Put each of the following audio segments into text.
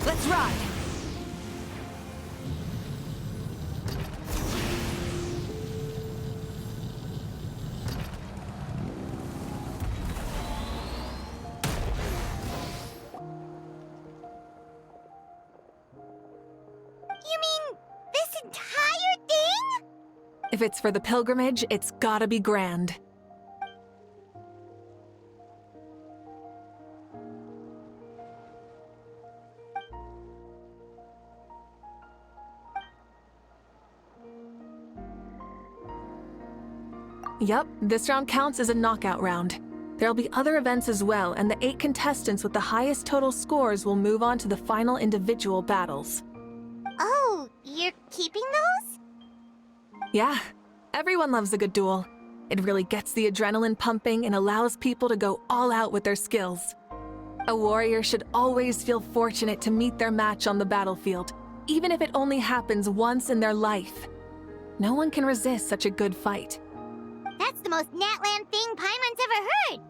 Let's ride! You mean this entire thing? If it's for the pilgrimage, it's gotta be grand. Yep, this round counts as a knockout round. There'll be other events as well, and the 8 contestants with the highest total scores will move on to the final individual battles. Oh, you're keeping those? Yeah, everyone loves a good duel. It really gets the adrenaline pumping and allows people to go all out with their skills. A warrior should always feel fortunate to meet their match on the battlefield, even if it only happens once in their life. No one can resist such a good fight. That's the most Natland thing Paimon's ever heard!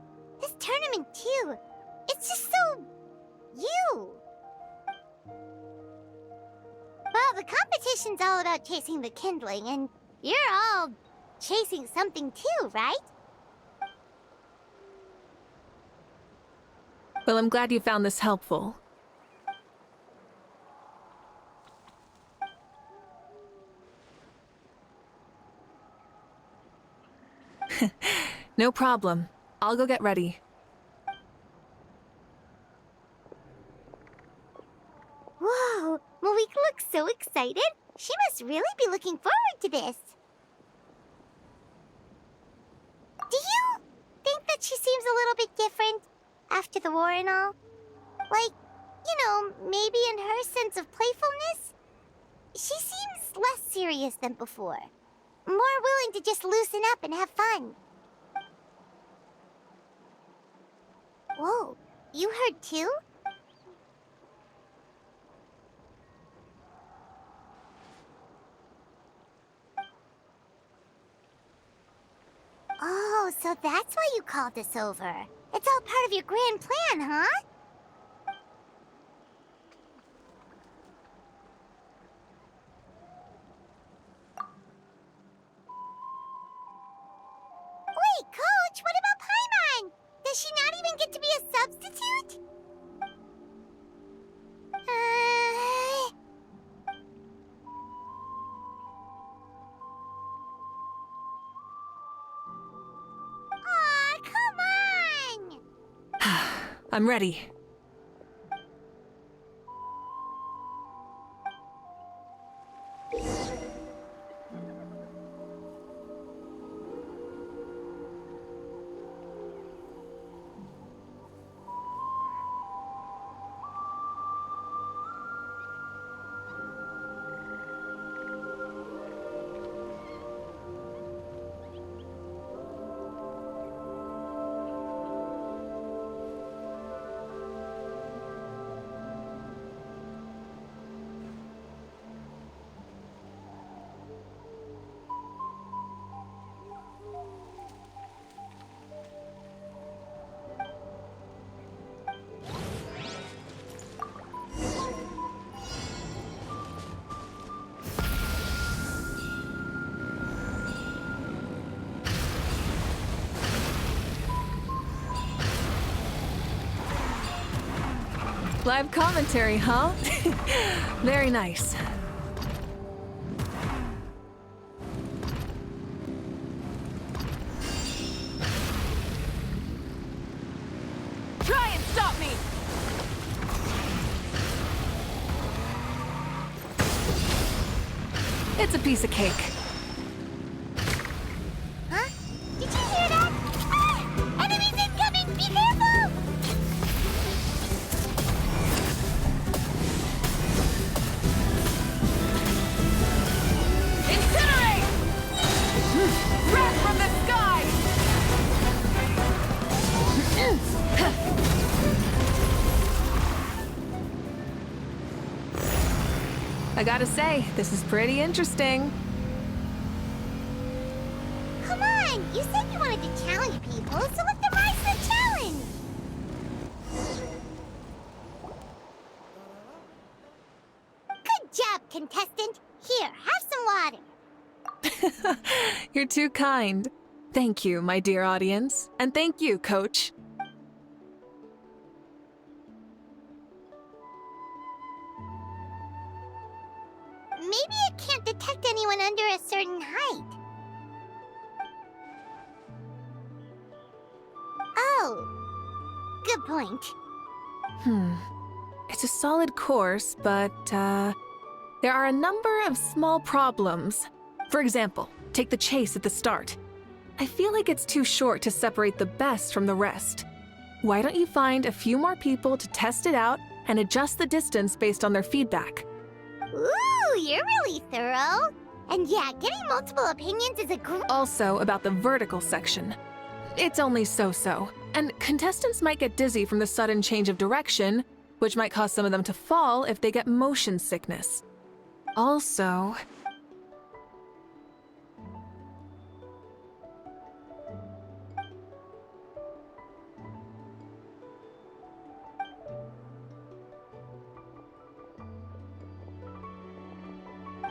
This tournament, too. It's just so... you. Well, the competition's all about chasing the kindling, and you're all chasing something too, right? Well, I'm glad you found this helpful. No problem. I'll go get ready. Whoa, Malika looks so excited. She must really be looking forward to this. Do you think that she seems a little bit different after the war and all? Like, you know, maybe in her sense of playfulness? She seems less serious than before. More willing to just loosen up and have fun. Whoa, you heard too? Oh, so that's why you called us over. It's all part of your grand plan, huh? Wait, Coach, what about Paimon? Does she not even get to be a substitute? Aw, come on! I'm ready. Live commentary, huh? Very nice. Try and stop me! It's a piece of cake. Huh? Did you hear that? Ah! Enemies incoming! Be careful! Incinerate! Wrath from the sky! I gotta say, this is pretty interesting. Come on, you said you wanted to challenge people, so let them rise to the challenge. Good job, contestant. Here, have some water. You're too kind. Thank you, my dear audience. And thank you, Coach. Maybe it can't detect anyone under a certain height. Oh, good point. It's a solid course, but, there are a number of small problems. For example, take the chase at the start. I feel like it's too short to separate the best from the rest. Why don't you find a few more people to test it out and adjust the distance based on their feedback? Ooh, you're really thorough. And yeah, getting multiple opinions is a Also, about the vertical section. It's only so-so, and contestants might get dizzy from the sudden change of direction, which might cause some of them to fall if they get motion sickness. Also...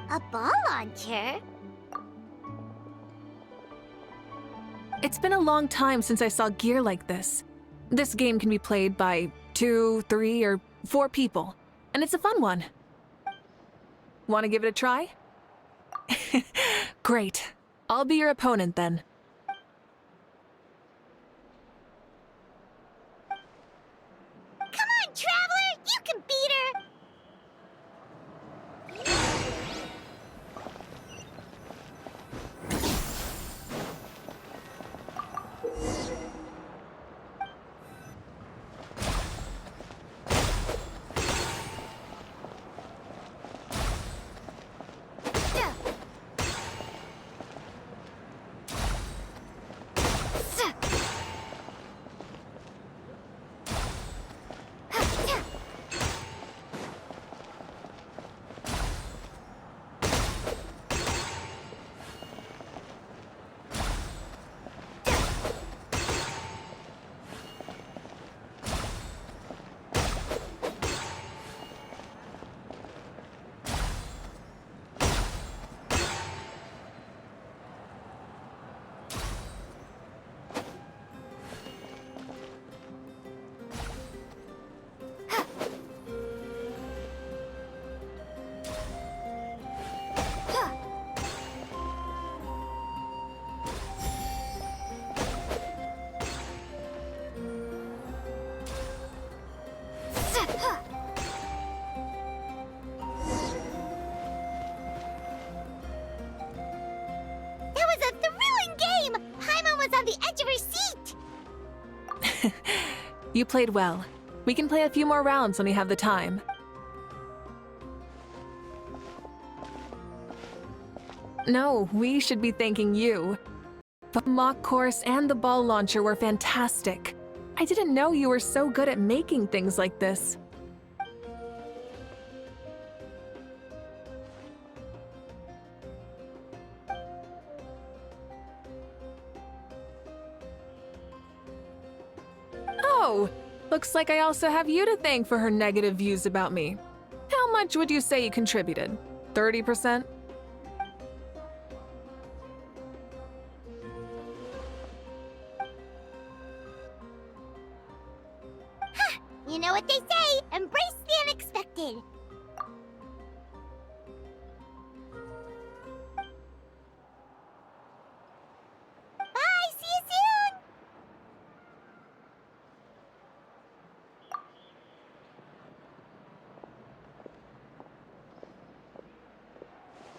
A ball launcher? It's been a long time since I saw gear like this. This game can be played by 2, 3, or 4 people, and it's a fun one. Want to give it a try? Great. I'll be your opponent then. Come on, Traveler! You can beat her! On the edge of her seat! You played well. We can play a few more rounds when we have the time. No, we should be thanking you. The mock course and the ball launcher were fantastic. I didn't know you were so good at making things like this. Oh, looks like I also have you to thank for her negative views about me. How much would you say you contributed? 30%? You know what they say, embrace the unexpected. Bye, see you soon!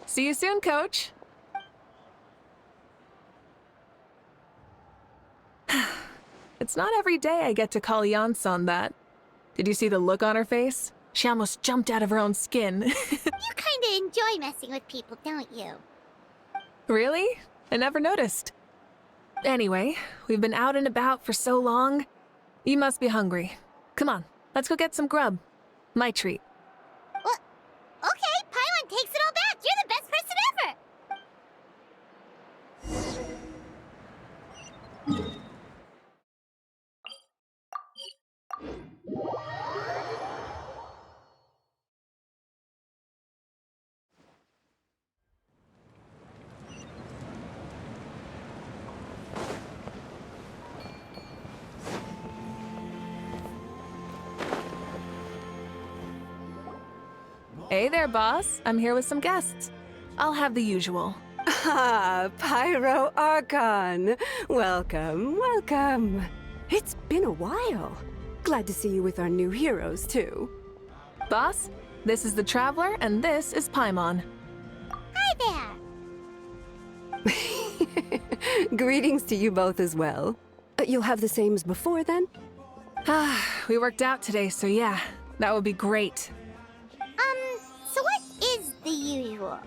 See you soon, Coach. It's not every day I get to call Yansan that. Did you see the look on her face? She almost jumped out of her own skin. You kinda enjoy messing with people, don't you? Really? I never noticed. Anyway, we've been out and about for so long. You must be hungry. Come on, let's go get some grub. My treat. Well, okay, Paimon Hey there, boss. I'm here with some guests. I'll have the usual. Ah, Pyro Archon. Welcome, welcome. It's been a while. Glad to see you with our new heroes, too. Boss, this is the Traveler, and this is Paimon. Hi there. Greetings to you both as well. You'll have the same as before, then? We worked out today, so yeah, that would be great. So what is the usual?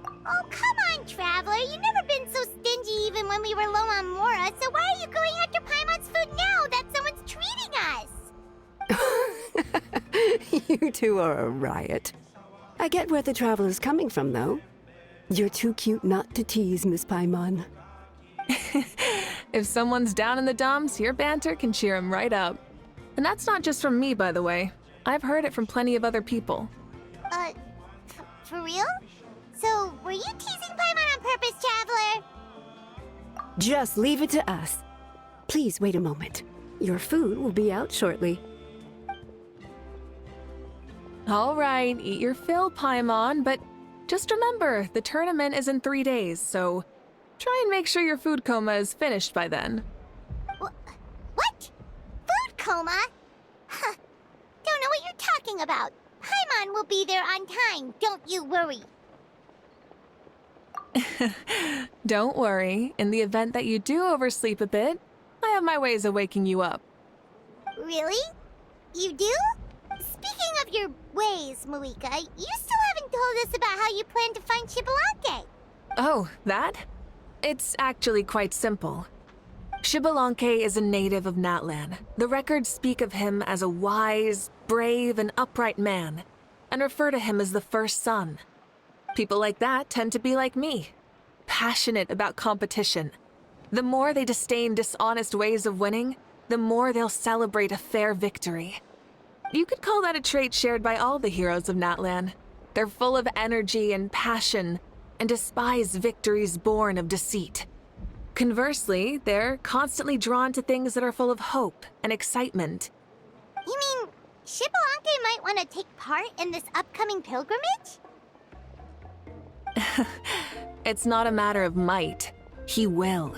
Oh, come on, Traveler. You've never been so stingy even when we were low on Mora, so why are you going after Paimon's food now that someone's treating us? You two are a riot. I get where the Traveler's coming from, though. You're too cute not to tease, Miss Paimon. If someone's down in the dumps, your banter can cheer him right up. And that's not just from me, by the way. I've heard it from plenty of other people. For real? So, were you teasing Paimon on purpose, Traveler? Just leave it to us. Please wait a moment. Your food will be out shortly. All right, eat your fill, Paimon, but just remember, the tournament is in 3 days, so try and make sure your food coma is finished by then. What? Food coma? Huh. Don't know what you're talking about. Paimon will be there on time, don't you worry. Don't worry, in the event that you do oversleep a bit, I have my ways of waking you up. Really? You do? Speaking of your ways, Moika, you still haven't told us about how you plan to find Xbalanque. Oh, that? It's actually quite simple. Xbalanque is a native of Natlan. The records speak of him as a wise, brave, and upright man, and refer to him as the first son. People like that tend to be like me, passionate about competition. The more they disdain dishonest ways of winning, the more they'll celebrate a fair victory. You could call that a trait shared by all the heroes of Natlan. They're full of energy and passion, and despise victories born of deceit. Conversely, they're constantly drawn to things that are full of hope and excitement. You mean Xbalanque might want to take part in this upcoming pilgrimage? It's not a matter of might. He will.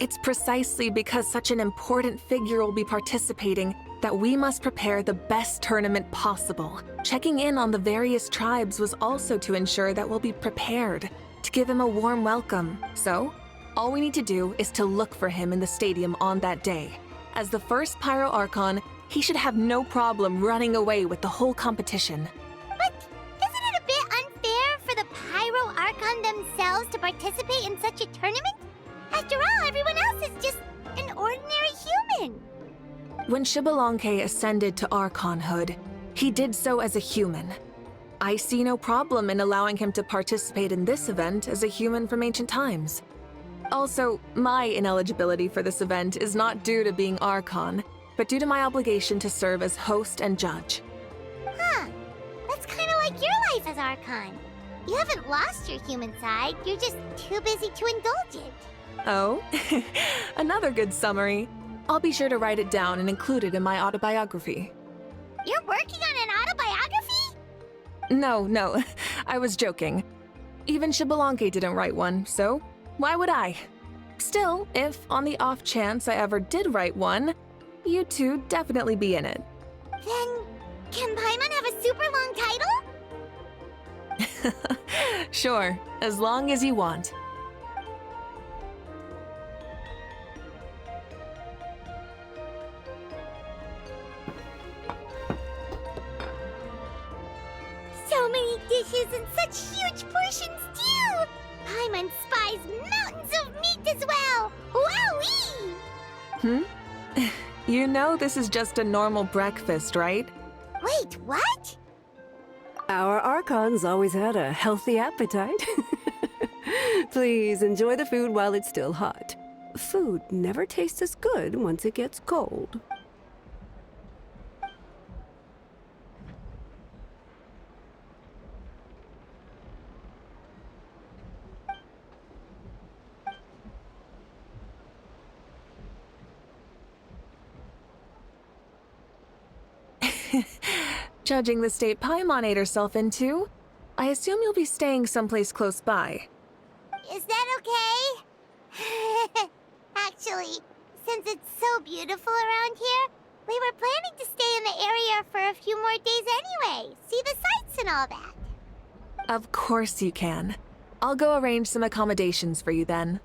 It's precisely because such an important figure will be participating that we must prepare the best tournament possible. Checking in on the various tribes was also to ensure that we'll be prepared to give him a warm welcome. So, all we need to do is to look for him in the stadium on that day. As the first Pyro Archon, he should have no problem running away with the whole competition. But isn't it a bit unfair for the Pyro Archon themselves to participate in such a tournament? After all, everyone else is just an ordinary human. When Xbalanque ascended to Archonhood, he did so as a human. I see no problem in allowing him to participate in this event as a human from ancient times. Also, my ineligibility for this event is not due to being Archon, but due to my obligation to serve as host and judge. Huh. That's kind of like your life as Archon. You haven't lost your human side, you're just too busy to indulge it. Oh, another good summary. I'll be sure to write it down and include it in my autobiography. You're working on an autobiography? No, I was joking. Even Xbalanque didn't write one, so why would I? Still, if on the off chance I ever did write one, you two definitely be in it. Then, can Paimon have a super long title? Sure, as long as you want. So many dishes and such huge portions too! Paimon spies mountains of meat as well! Wowee! You know this is just a normal breakfast, right? Wait, what? Our Archons always had a healthy appetite. Please enjoy the food while it's still hot. Food never tastes as good once it gets cold. Judging the state Paimon ate herself into, I assume you'll be staying someplace close by. Is that okay? Actually, since it's so beautiful around here, we were planning to stay in the area for a few more days anyway. See the sights and all that. Of course you can. I'll go arrange some accommodations for you then.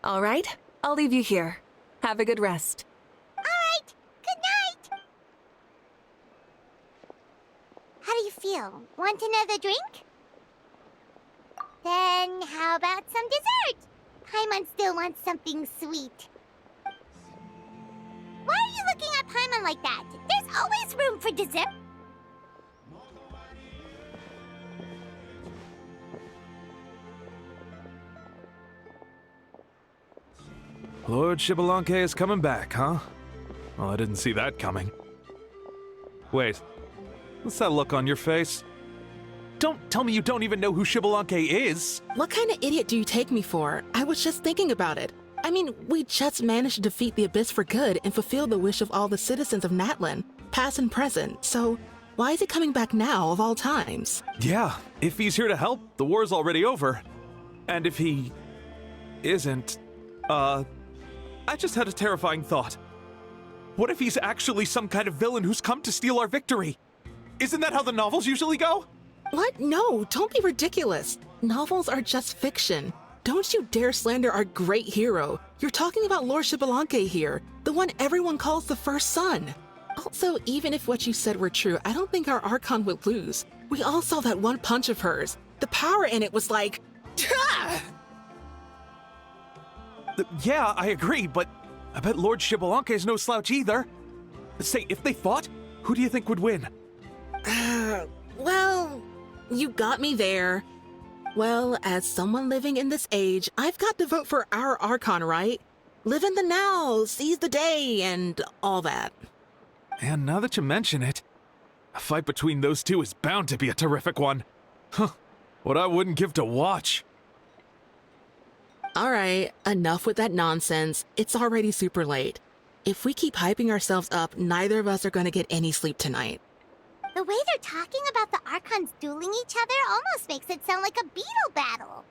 All right, I'll leave you here. Have a good rest. All right, good night. How do you feel? Want another drink? Then how about some dessert? Paimon still wants something sweet. Why are you looking at Paimon like that? There's always room for dessert. Lord Xbalanque is coming back, huh? Well, I didn't see that coming. Wait, what's that look on your face? Don't tell me you don't even know who Xbalanque is! What kind of idiot do you take me for? I was just thinking about it. I mean, we just managed to defeat the Abyss for good and fulfill the wish of all the citizens of Natlan, past and present, so why is he coming back now of all times? Yeah, if he's here to help, the war's already over. And if he isn't, I just had a terrifying thought. What if he's actually some kind of villain who's come to steal our victory? Isn't that how the novels usually go? What? No, don't be ridiculous. Novels are just fiction. Don't you dare slander our great hero. You're talking about Lord Xbalanque here, the one everyone calls the First Son. Also, even if what you said were true, I don't think our Archon would lose. We all saw that one punch of hers. The power in it was like... Yeah, I agree, but I bet Lord Xbalanque is no slouch either. Say, if they fought, who do you think would win? Well, you got me there. Well, as someone living in this age, I've got to vote for our Archon, right? Live in the now, seize the day, and all that. And now that you mention it, a fight between those two is bound to be a terrific one. Huh, what I wouldn't give to watch. All right, enough with that nonsense. It's already super late. If we keep hyping ourselves up, neither of us are going to get any sleep tonight. The way they're talking about the Archons dueling each other almost makes it sound like a beetle battle.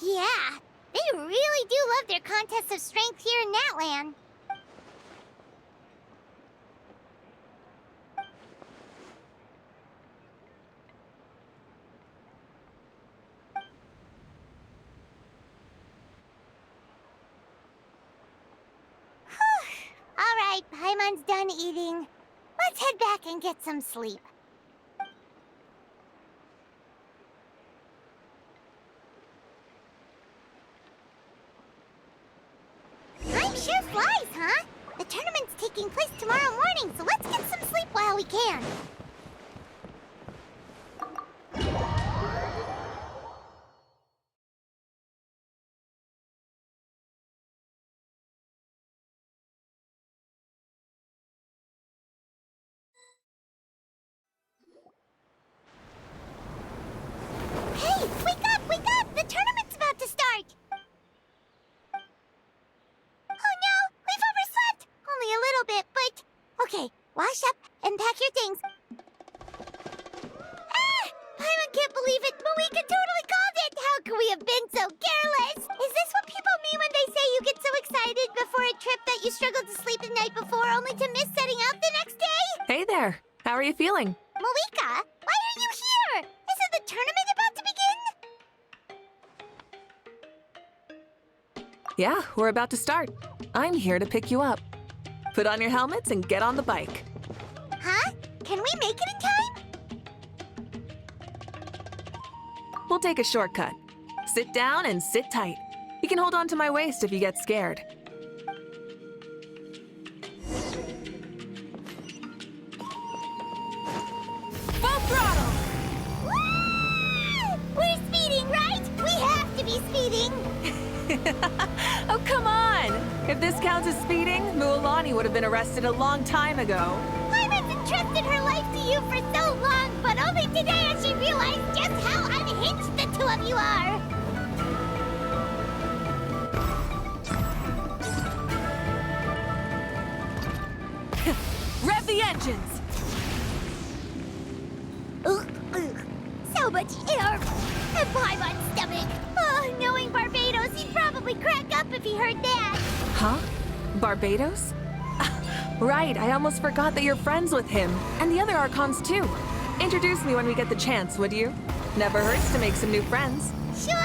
Yeah, they really do love their contests of strength here in Natlan. All right, Paimon's done eating. Let's head back and get some sleep. Time sure flies, huh? The tournament's taking place tomorrow morning, so let's get some sleep while we can. Hey, wake up, wake up! The tournament's about to start! Oh no, we've overslept! Only a little bit, but... Okay, wash up and pack your things. Ah! Paimon can't believe it, but we could totally called it! How could we have been so careless? Is this what people mean when they say you get so excited before a trip that you struggled to sleep the night before only to miss setting out the next day? Hey there, how are you feeling? Malika, why are you here? Isn't the tournament about to begin? Yeah, we're about to start. I'm here to pick you up. Put on your helmets and get on the bike. Huh? Can we make it in time? We'll take a shortcut. Sit down and sit tight. You can hold on to my waist if you get scared. Full throttle! Woo! We're speeding, right? We have to be speeding. Oh, come on! If this counts as speeding, Mualani would have been arrested a long time ago. Pirates in entrusted her life to you for so long, but only today has she realized just how unhinged the two of you are. Rev the engines! So much air! And Paimon's stomach! Oh, knowing Barbados, he'd probably crack up if he heard that! Huh? Barbados? Right, I almost forgot that you're friends with him. And the other Archons, too. Introduce me when we get the chance, would you? Never hurts to make some new friends. Sure!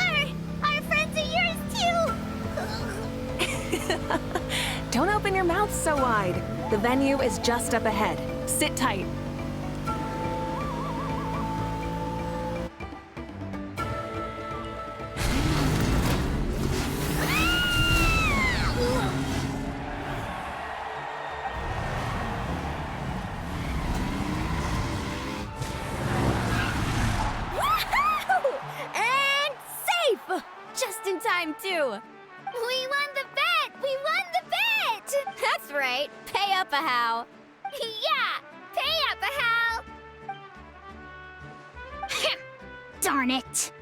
Our friends are yours, too! Don't open your mouth so wide. The venue is just up ahead. Sit tight. And safe! Just in time, too. We won the bet! We won the bet! That's right. Pay up a how. Yeah! Pay up a how! Darn it!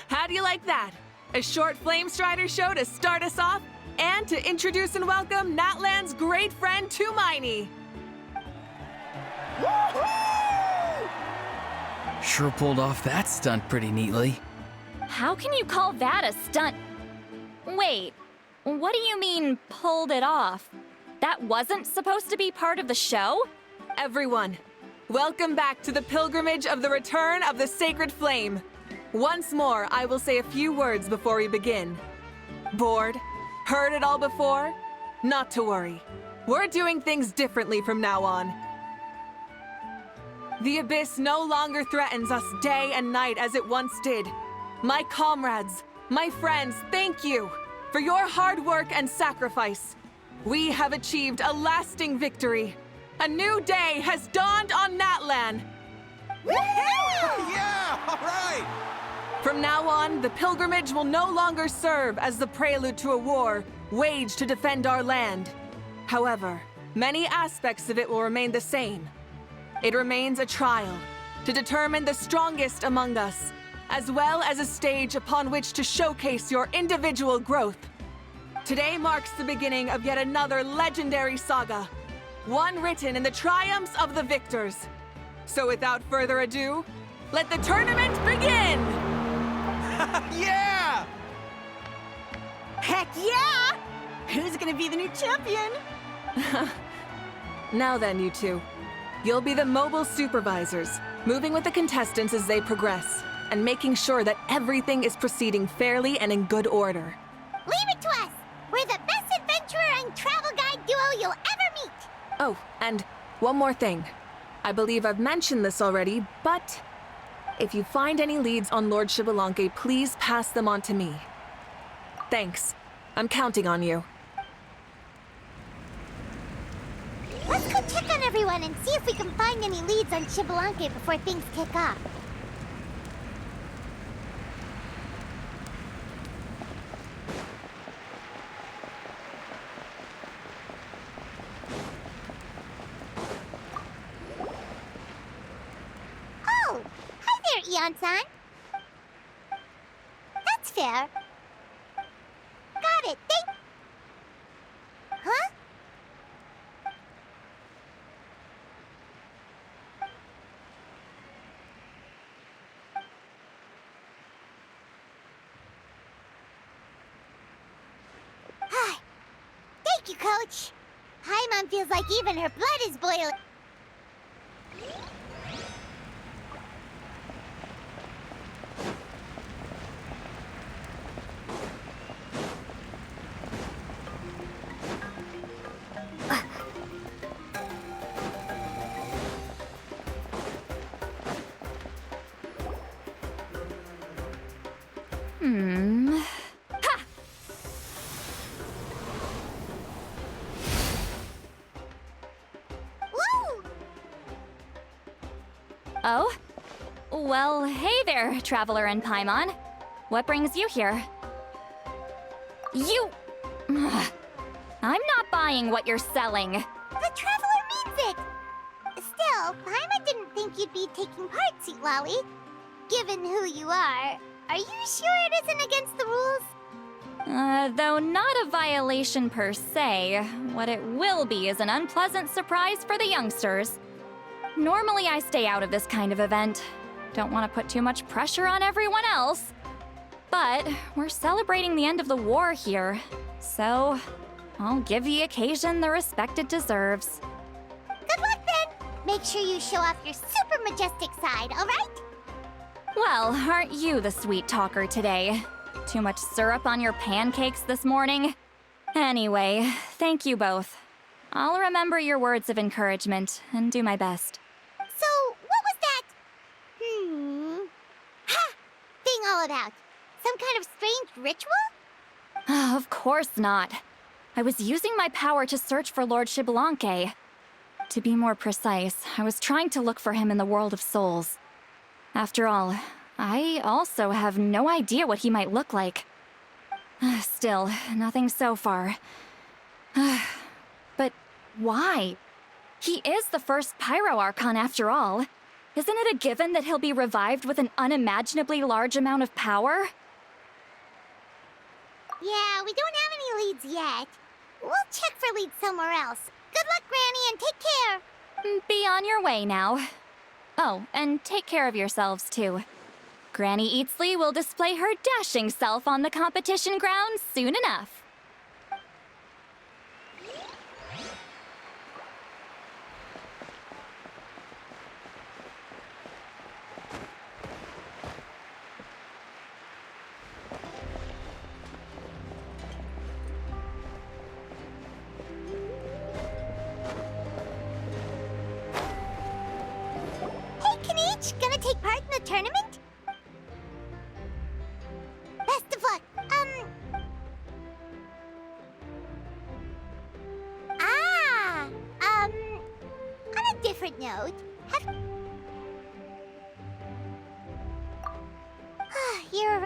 How do you like that? A short Flame Strider show to start us off, and to introduce and welcome Natlan's great friend, Tumaini. Sure pulled off that stunt pretty neatly. How can you call that a stunt? Wait, what do you mean, pulled it off? That wasn't supposed to be part of the show? Everyone, welcome back to the pilgrimage of the return of the Sacred Flame. Once more, I will say a few words before we begin. Bored? Heard it all before? Not to worry. We're doing things differently from now on. The Abyss no longer threatens us day and night as it once did. My comrades, my friends, thank you for your hard work and sacrifice. We have achieved a lasting victory. A new day has dawned on Natlan. Yeah, all right! From now on, the pilgrimage will no longer serve as the prelude to a war waged to defend our land. However, many aspects of it will remain the same. It remains a trial to determine the strongest among us, as well as a stage upon which to showcase your individual growth. Today marks the beginning of yet another legendary saga, one written in the triumphs of the victors. So without further ado, let the tournament begin! Yeah! Heck yeah! Who's gonna be the new champion? Now then, you two. You'll be the mobile supervisors, moving with the contestants as they progress, and making sure that everything is proceeding fairly and in good order. Leave it to us! We're the best adventurer and travel guide duo you'll ever meet! Oh, and one more thing. I believe I've mentioned this already, but if you find any leads on Lord Xbalanque, please pass them on to me. Thanks. I'm counting on you. Let's go check on everyone and see if we can find any leads on Xbalanque before things kick off. Oh! Hi there, Eon-san! That's fair. Got it, Huh? Thank you, Coach. Paimon feels like even her blood is boiling. Woo! Oh? Well, hey there, Traveler and Paimon. What brings you here? You... I'm not buying what you're selling. The Traveler means Well, Paimon didn't think you'd be taking part, Sweet Lolly. Given who you are you sure it isn't against the rules? Though not a violation per se, what it will be is an unpleasant surprise for the youngsters. Normally I stay out of this kind of event. Don't want to put too much pressure on everyone else. But we're celebrating the end of the war here, so I'll give the occasion the respect it deserves. Good luck then! Make sure you show off your super majestic side, alright? Well, aren't you the sweet talker today? Too much syrup on your pancakes this morning? Anyway, thank you both. I'll remember your words of encouragement and do my best. So, what was that? Thing all about? Some kind of strange ritual? Of course not. I was using my power to search for Lord Xbalanque. To be more precise, I was trying to look for him in the world of souls. After all, I also have no idea what he might look like. Still, nothing so far. But why? He is the first Pyro Archon after all. Isn't it a given that he'll be revived with an unimaginably large amount of power? Yeah, we don't have any leads yet. We'll check for leads somewhere else. Good luck, Granny, and take care! Be on your way now. Oh, and take care of yourselves, too. Granny Eatsley will display her dashing self on the competition grounds soon enough. Hey, Kanichi, gonna take part in the tournament? Best of luck. On a different note, you're...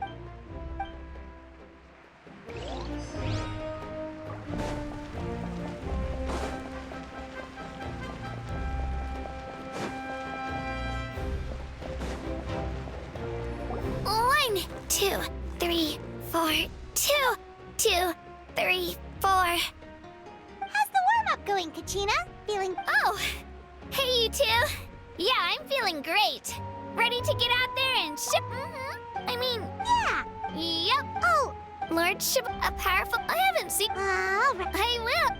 One, 2, 3, 4, 2, 2, 3, 4. How's the warm-up going, Kachina? Feeling... Oh, hey you two. Yeah, I'm feeling great. Ready to get out there and ship... I mean... Yeah. Yep. Oh. Lord Ship... a powerful... I haven't seen... Alright. I will.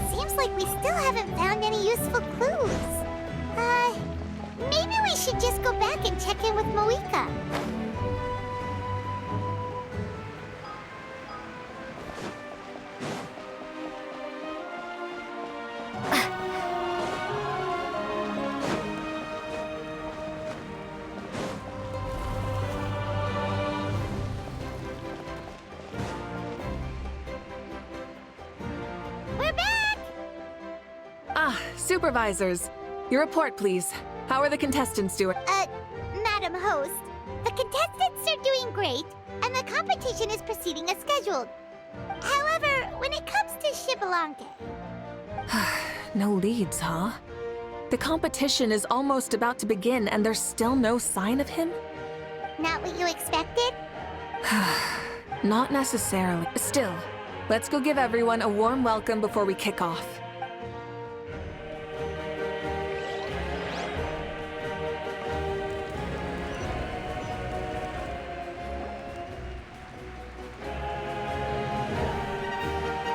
Seems like we still haven't found any useful clues. Maybe we should just go back and check in with Moeka. We're back! Ah, supervisors. Your report, please. How are the contestants doing? Madam Host, the contestants are doing great, and the competition is proceeding as scheduled. However, when it comes to Xbalanque... No leads, huh? The competition is almost about to begin and there's still no sign of him? Not what you expected? Not necessarily. Still, let's go give everyone a warm welcome before we kick off.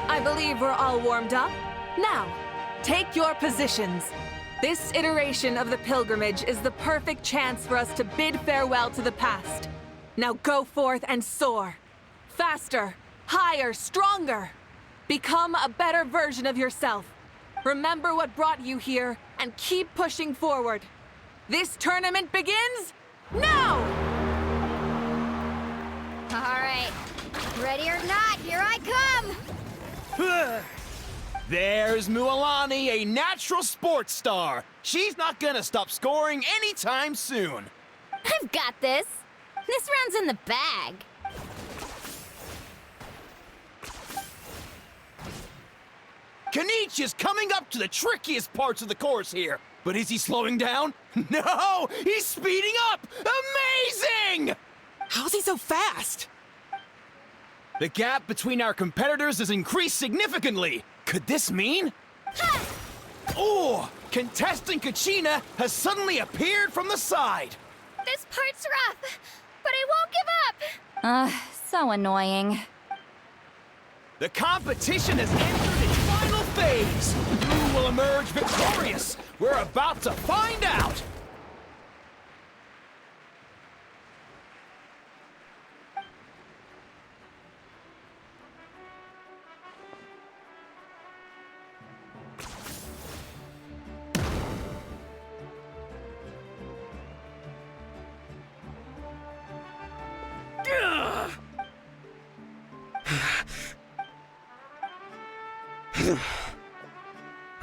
I believe we're all warmed up. Now, take your positions. This iteration of the pilgrimage is the perfect chance for us to bid farewell to the past. Now go forth and soar. Faster, higher, stronger. Become a better version of yourself. Remember what brought you here and keep pushing forward. This tournament begins now! All right. Ready or not, here I come. There's Mualani, a natural sports star. She's not gonna stop scoring anytime soon. I've got this. This round's in the bag. Kenichi is coming up to the trickiest parts of the course here. But is he slowing down? No! He's speeding up! Amazing! How's he so fast? The gap between our competitors has increased significantly. Could this mean? Oh! Contestant Kachina has suddenly appeared from the side. This part's rough, but I won't give up. So annoying. The competition has entered its final phase. Who will emerge victorious? We're about to find out.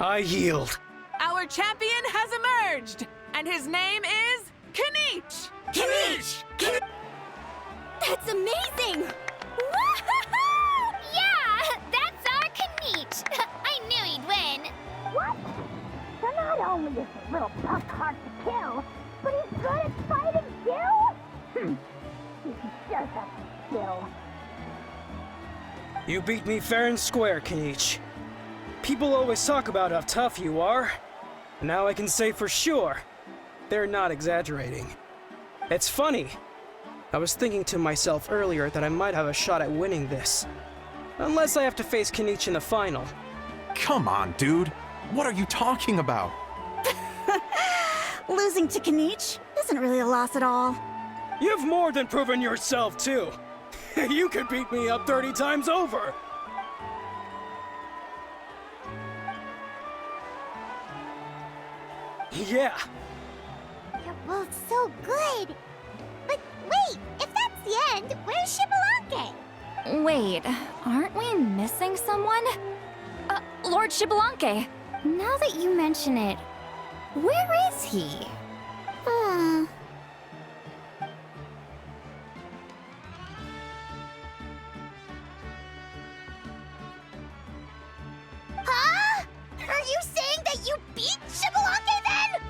I yield. Our champion has emerged, and his name is Kenichi! Kenichi! That's amazing! Woo-hoo-hoo! Yeah, that's our Kenichi. I knew he'd win. What? So not only is this little punk hard to kill, but he's good at fighting too? He does have skill. You beat me fair and square, Kenichi. People always talk about how tough you are. Now I can say for sure, they're not exaggerating. It's funny. I was thinking to myself earlier that I might have a shot at winning this. Unless I have to face Kenichi in the final. Come on, dude. What are you talking about? Losing to Kenichi isn't really a loss at all. You've more than proven yourself, too. You could beat me up 30 times over. Yeah. You're both so good. But wait, if that's the end, where's Xbalanque? Wait, aren't we missing someone? Lord Xbalanque. Now that you mention it, where is he? Huh? Are you saying that you beat Xbalanque then?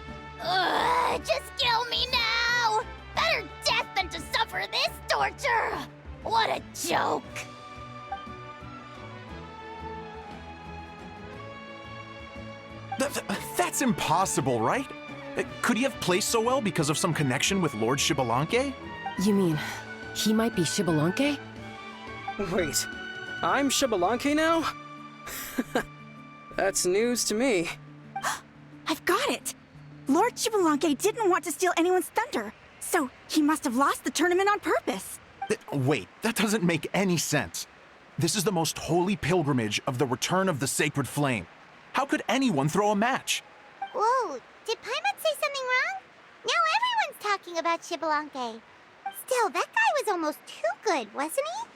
Ugh, just kill me now! Better death than to suffer this torture! What a joke! That's impossible, right? Could he have placed so well because of some connection with Lord Xbalanque? You mean, he might be Xbalanque? Wait, I'm Xbalanque now? That's news to me. I've got it! Lord Xbalanque didn't want to steal anyone's thunder, so he must have lost the tournament on purpose. Wait, that doesn't make any sense. This is the most holy pilgrimage of the return of the sacred flame. How could anyone throw a match? Whoa, did Paimon say something wrong? Now everyone's talking about Xbalanque. Still, that guy was almost too good, wasn't he?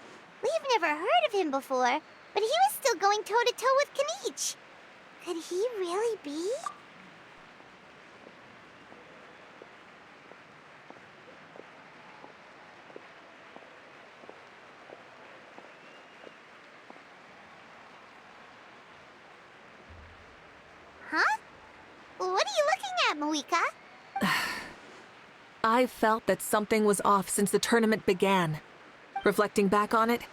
We've never heard of him before, but he was still going toe-to-toe with Kenichi. Could he really be? Huh? What are you looking at, Moika? I felt that something was off since the tournament began. Reflecting back on it,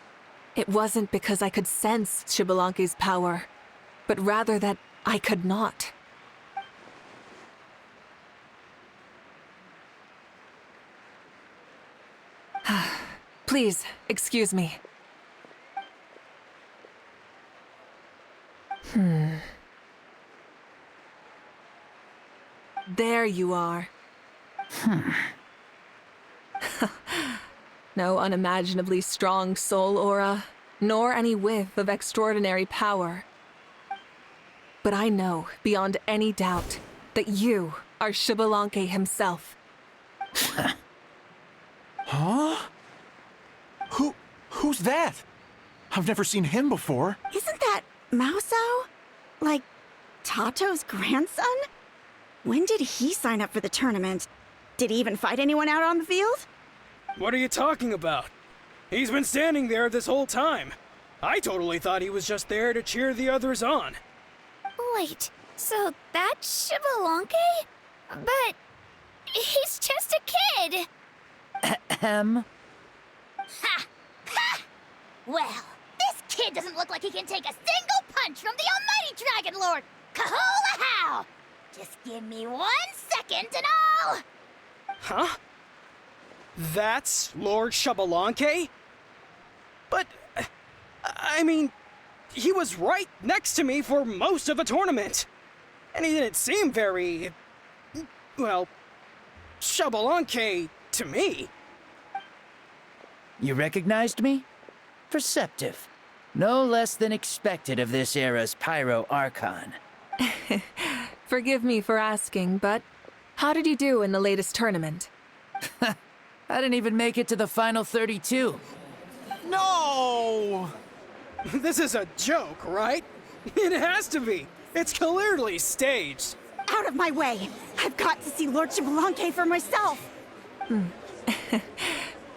it wasn't because I could sense Xbalanque's power, but rather that I could not. Please, excuse me. There you are. No unimaginably strong soul aura, nor any whiff of extraordinary power. But I know, beyond any doubt, that you are Xbalanque himself. Huh? Who's that? I've never seen him before. Isn't that Mauso? Like, Tato's grandson? When did he sign up for the tournament? Did he even fight anyone out on the field? What are you talking about? He's been standing there this whole time. I totally thought he was just there to cheer the others on. Wait, so that's Xbalanque? But he's just a kid. Ahem. Ha! Ha! Well, this kid doesn't look like he can take a single punch from the almighty Dragon Lord, Kahola How! Just give me 1 second and I'll... Huh? That's Lord Xbalanque? But, I mean, he was right next to me for most of the tournament. And he didn't seem very, well, Xbalanque to me. You recognized me? Perceptive. No less than expected of this era's Pyro Archon. Forgive me for asking, but how did you do in the latest tournament? I didn't even make it to the final 32. No! This is a joke, right? It has to be. It's clearly staged. Out of my way! I've got to see Lord Xbalanque for myself!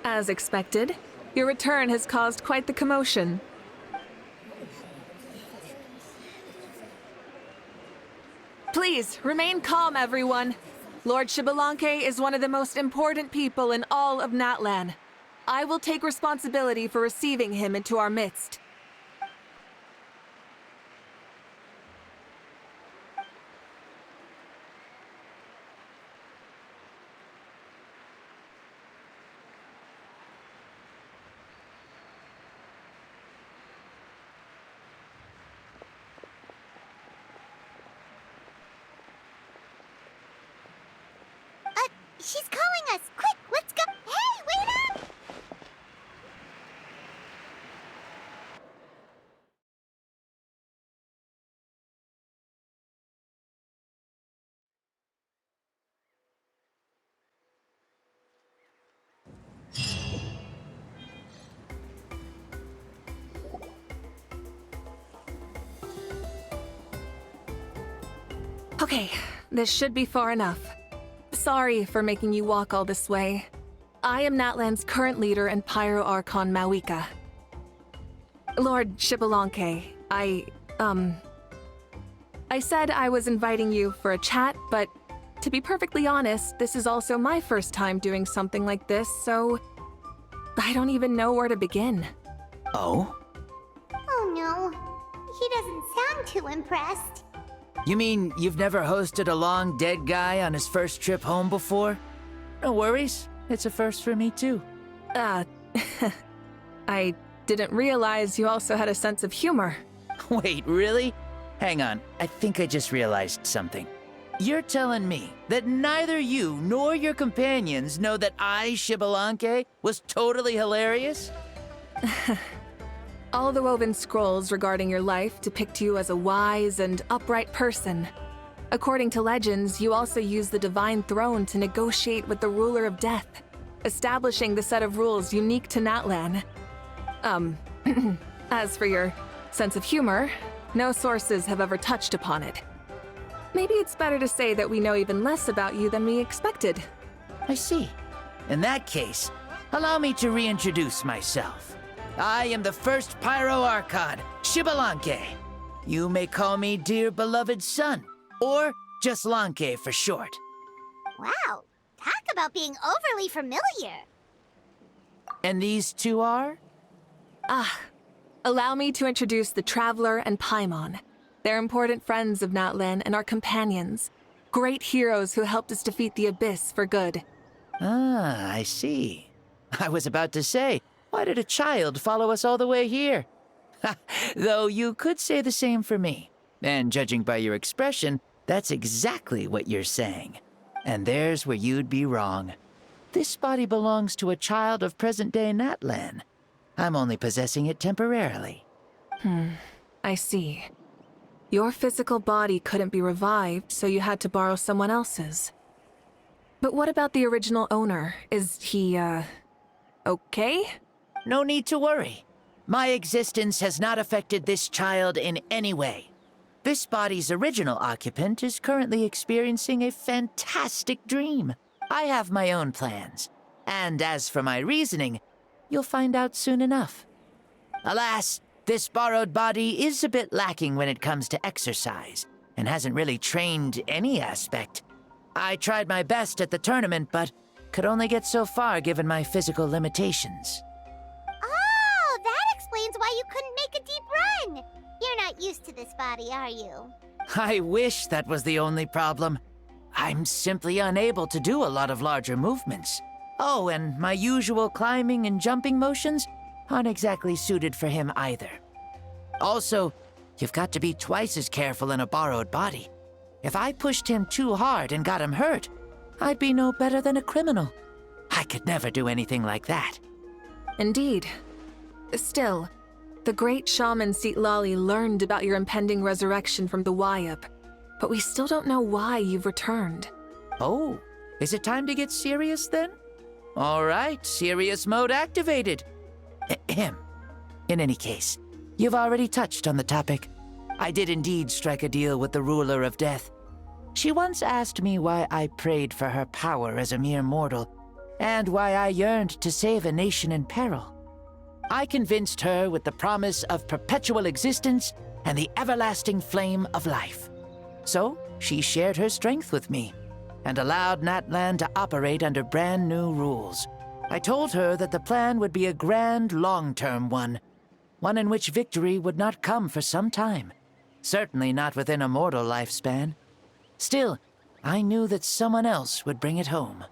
As expected, your return has caused quite the commotion. Please, remain calm, everyone. Lord Xbalanque is one of the most important people in all of Natlan. I will take responsibility for receiving him into our midst. She's calling us! Quick, let's go! Hey, wait up! Okay, this should be far enough. Sorry for making you walk all this way. I am Natlan's current leader and Pyro Archon Mawika. Lord Xbalanque, I said I was inviting you for a chat, but to be perfectly honest, this is also my first time doing something like this, so I don't even know where to begin. Oh? Oh no, he doesn't sound too impressed. You mean you've never hosted a long dead guy on his first trip home before? No worries. It's a first for me, too. I didn't realize you also had a sense of humor. Wait, really? Hang on. I think I just realized something. You're telling me that neither you nor your companions know that I, Xbalanque, was totally hilarious? All the woven scrolls regarding your life depict you as a wise and upright person. According to legends, you also use the Divine Throne to negotiate with the Ruler of Death, establishing the set of rules unique to Natlan. As for your sense of humor, no sources have ever touched upon it. Maybe it's better to say that we know even less about you than we expected. I see. In that case, allow me to reintroduce myself. I am the first Pyro Archon, Xbalanque. You may call me dear beloved son, or just Lanque for short. Wow, talk about being overly familiar. And these two are? Allow me to introduce the Traveler and Paimon. They're important friends of Natlan and our companions. Great heroes who helped us defeat the Abyss for good. Ah, I see. I was about to say, why did a child follow us all the way here? Though you could say the same for me. And judging by your expression, that's exactly what you're saying. And there's where you'd be wrong. This body belongs to a child of present-day Natlan. I'm only possessing it temporarily. I see. Your physical body couldn't be revived, so you had to borrow someone else's. But what about the original owner? Is he, okay? No need to worry. My existence has not affected this child in any way. This body's original occupant is currently experiencing a fantastic dream. I have my own plans. And as for my reasoning, you'll find out soon enough. Alas, this borrowed body is a bit lacking when it comes to exercise. and hasn't really trained any aspect. I tried my best at the tournament, but could only get so far given my physical limitations. Oh, that explains why you couldn't make a deep run. You're not used to this body, are you? I wish that was the only problem. I'm simply unable to do a lot of larger movements. Oh, and my usual climbing and jumping motions aren't exactly suited for him either. Also, you've got to be twice as careful in a borrowed body. If I pushed him too hard and got him hurt, I'd be no better than a criminal. I could never do anything like that. Indeed. Still, the great shaman Citlali learned about your impending resurrection from the Wayup, but we still don't know why you've returned. Oh, is it time to get serious then? All right, serious mode activated. Ahem. In any case, you've already touched on the topic. I did indeed strike a deal with the ruler of death. She once asked me why I prayed for her power as a mere mortal, and why I yearned to save a nation in peril. I convinced her with the promise of perpetual existence and the everlasting flame of life. So, she shared her strength with me, and allowed Natlan to operate under brand new rules. I told her that the plan would be a grand, long-term one in which victory would not come for some time, certainly not within a mortal lifespan. Still, I knew that someone else would bring it home.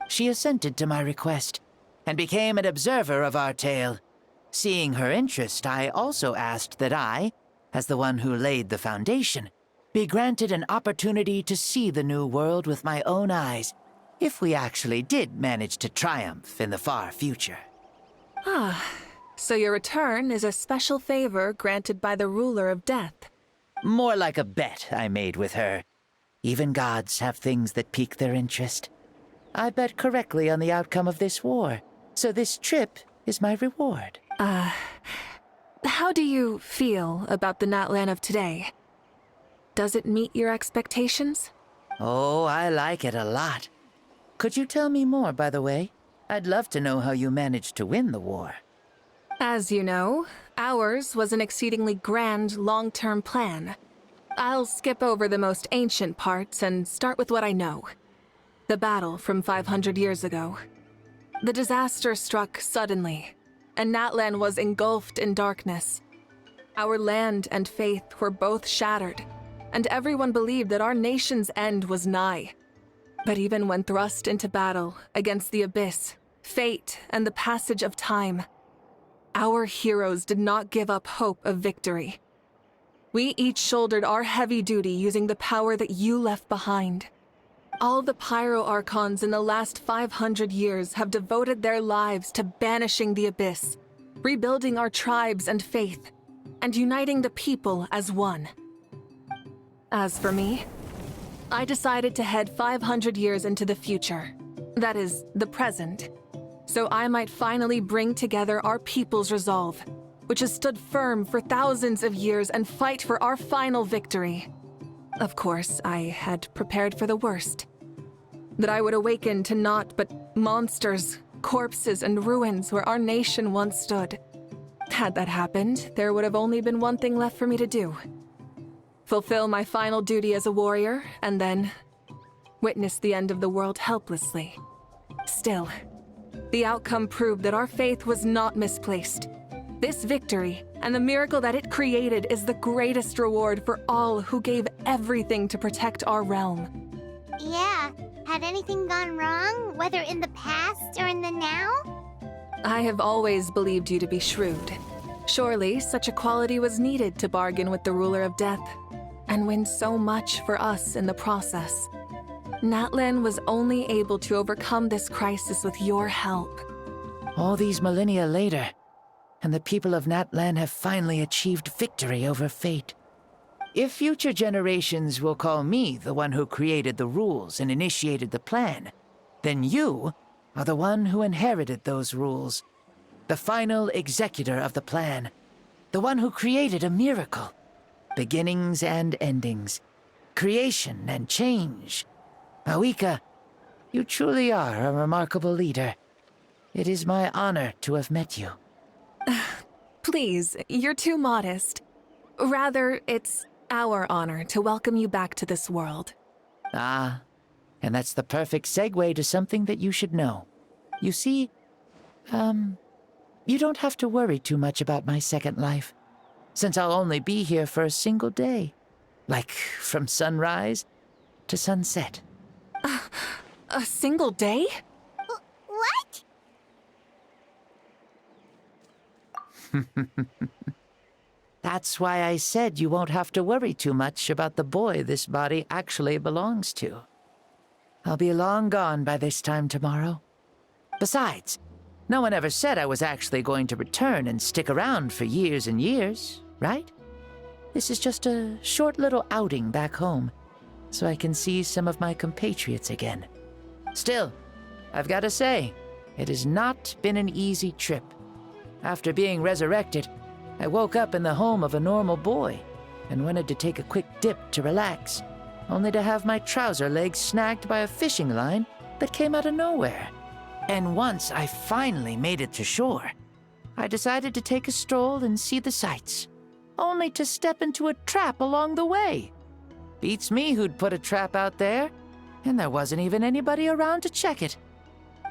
She assented to my request, and became an observer of our tale. Seeing her interest, I also asked that I, as the one who laid the foundation, be granted an opportunity to see the new world with my own eyes, if we actually did manage to triumph in the far future. Ah, so your return is a special favor granted by the ruler of death. More like a bet I made with her. Even gods have things that pique their interest. I bet correctly on the outcome of this war, so this trip is my reward. How do you feel about the Natlan of today? Does it meet your expectations? Oh, I like it a lot. Could you tell me more, by the way? I'd love to know how you managed to win the war. As you know, ours was an exceedingly grand, long-term plan. I'll skip over the most ancient parts and start with what I know. The battle from 500 years ago. The disaster struck suddenly, and Natlan was engulfed in darkness. Our land and faith were both shattered, and everyone believed that our nation's end was nigh. But even when thrust into battle against the abyss, fate, and the passage of time, our heroes did not give up hope of victory. We each shouldered our heavy duty using the power that you left behind. All the Pyro Archons in the last 500 years have devoted their lives to banishing the abyss, rebuilding our tribes and faith, and uniting the people as one. As for me, I decided to head 500 years into the future, that is, the present, so I might finally bring together our people's resolve, which has stood firm for thousands of years, and fight for our final victory. Of course, I had prepared for the worst. That I would awaken to naught but monsters, corpses, and ruins where our nation once stood. Had that happened, there would have only been one thing left for me to do. Fulfill my final duty as a warrior, and then witness the end of the world helplessly. Still, the outcome proved that our faith was not misplaced. This victory, and the miracle that it created, is the greatest reward for all who gave everything to protect our realm. Yeah, had anything gone wrong, whether in the past or in the now? I have always believed you to be shrewd. Surely, such a quality was needed to bargain with the ruler of death, and win so much for us in the process. Natlan was only able to overcome this crisis with your help. All these millennia later, and the people of Natlan have finally achieved victory over fate. If future generations will call me the one who created the rules and initiated the plan, then you are the one who inherited those rules. The final executor of the plan. The one who created a miracle. Beginnings and endings. Creation and change. Awika, you truly are a remarkable leader. It is my honor to have met you. Please, you're too modest. Rather, it's our honor to welcome you back to this world. Ah, and that's the perfect segue to something that you should know. You see, you don't have to worry too much about my second life, since I'll only be here for a single day. Like, from sunrise to sunset. A single day? What? That's why I said you won't have to worry too much about the boy this body actually belongs to. I'll be long gone by this time tomorrow. Besides, no one ever said I was actually going to return and stick around for years and years, right? This is just a short little outing back home, so I can see some of my compatriots again. Still, I've got to say, it has not been an easy trip. After being resurrected, I woke up in the home of a normal boy and wanted to take a quick dip to relax, only to have my trouser legs snagged by a fishing line that came out of nowhere. And once I finally made it to shore, I decided to take a stroll and see the sights, only to step into a trap along the way. Beats me who'd put a trap out there, and there wasn't even anybody around to check it.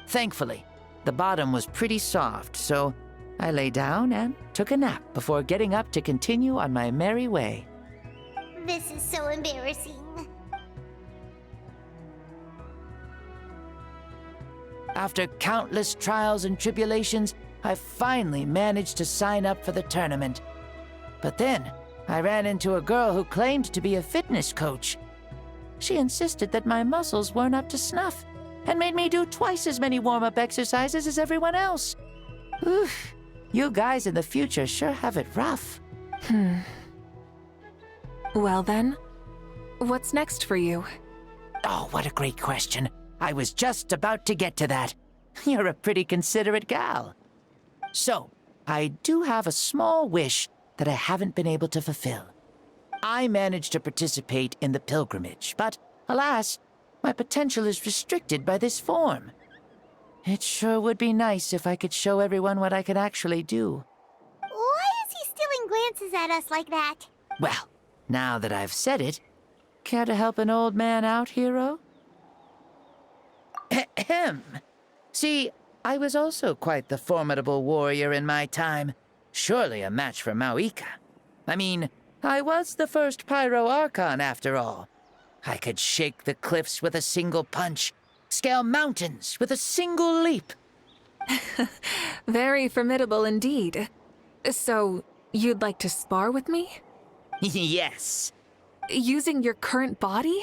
Thankfully, the bottom was pretty soft, so I lay down and took a nap before getting up to continue on my merry way. This is so embarrassing. After countless trials and tribulations, I finally managed to sign up for the tournament. But then, I ran into a girl who claimed to be a fitness coach. She insisted that my muscles weren't up to snuff, and made me do twice as many warm-up exercises as everyone else. Oof, you guys in the future sure have it rough. Well then, what's next for you? Oh, what a great question. I was just about to get to that. You're a pretty considerate gal. So, I do have a small wish that I haven't been able to fulfill. I managed to participate in the pilgrimage, but alas, my potential is restricted by this form. It sure would be nice if I could show everyone what I can actually do. Why is he stealing glances at us like that? Well, now that I've said it, care to help an old man out, hero? Ahem. See, I was also quite the formidable warrior in my time. Surely a match for Mauika. I mean, I was the first Pyro Archon after all. I could shake the cliffs with a single punch, scale mountains with a single leap. Very formidable indeed. So, you'd like to spar with me? Yes. Using your current body?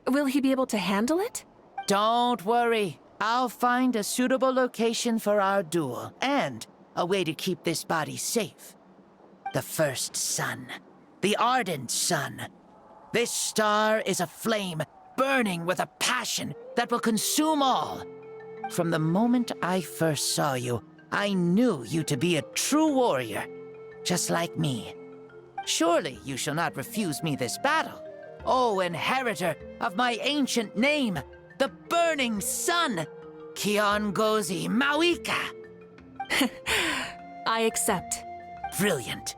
Will he be able to handle it? Don't worry. I'll find a suitable location for our duel, and a way to keep this body safe. The first sun. The ardent sun. This star is a flame, burning with a passion that will consume all. From the moment I first saw you, I knew you to be a true warrior, just like me. Surely you shall not refuse me this battle, O inheritor of my ancient name, the Burning Sun, Kiongozi Mauika. I accept. Brilliant.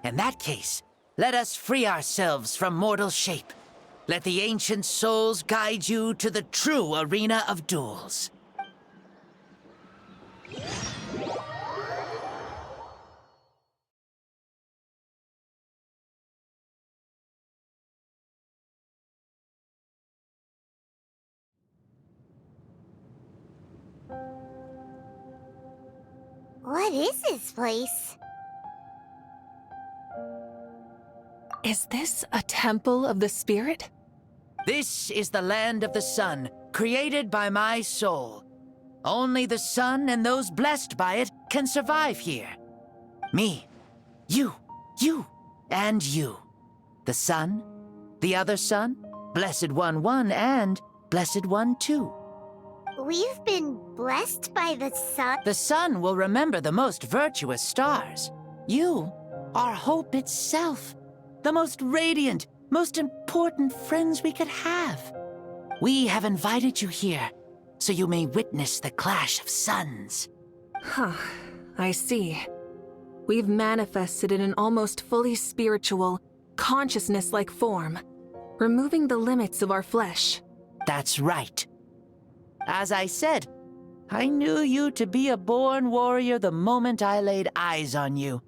In that case, let us free ourselves from mortal shape. Let the ancient souls guide you to the true arena of duels. What is this place? Is this a temple of the spirit? This is the land of the sun, created by my soul. Only the sun and those blessed by it can survive here. Me, you, and you. The sun, the other sun, Blessed One 1, and Blessed One 2. We've been blessed by the sun? The sun will remember the most virtuous stars. You are hope itself. The most radiant, most important friends we could have. We have invited you here, so you may witness the clash of suns. Huh, I see. We've manifested in an almost fully spiritual, consciousness-like form, removing the limits of our flesh. That's right. As I said, I knew you to be a born warrior the moment I laid eyes on you.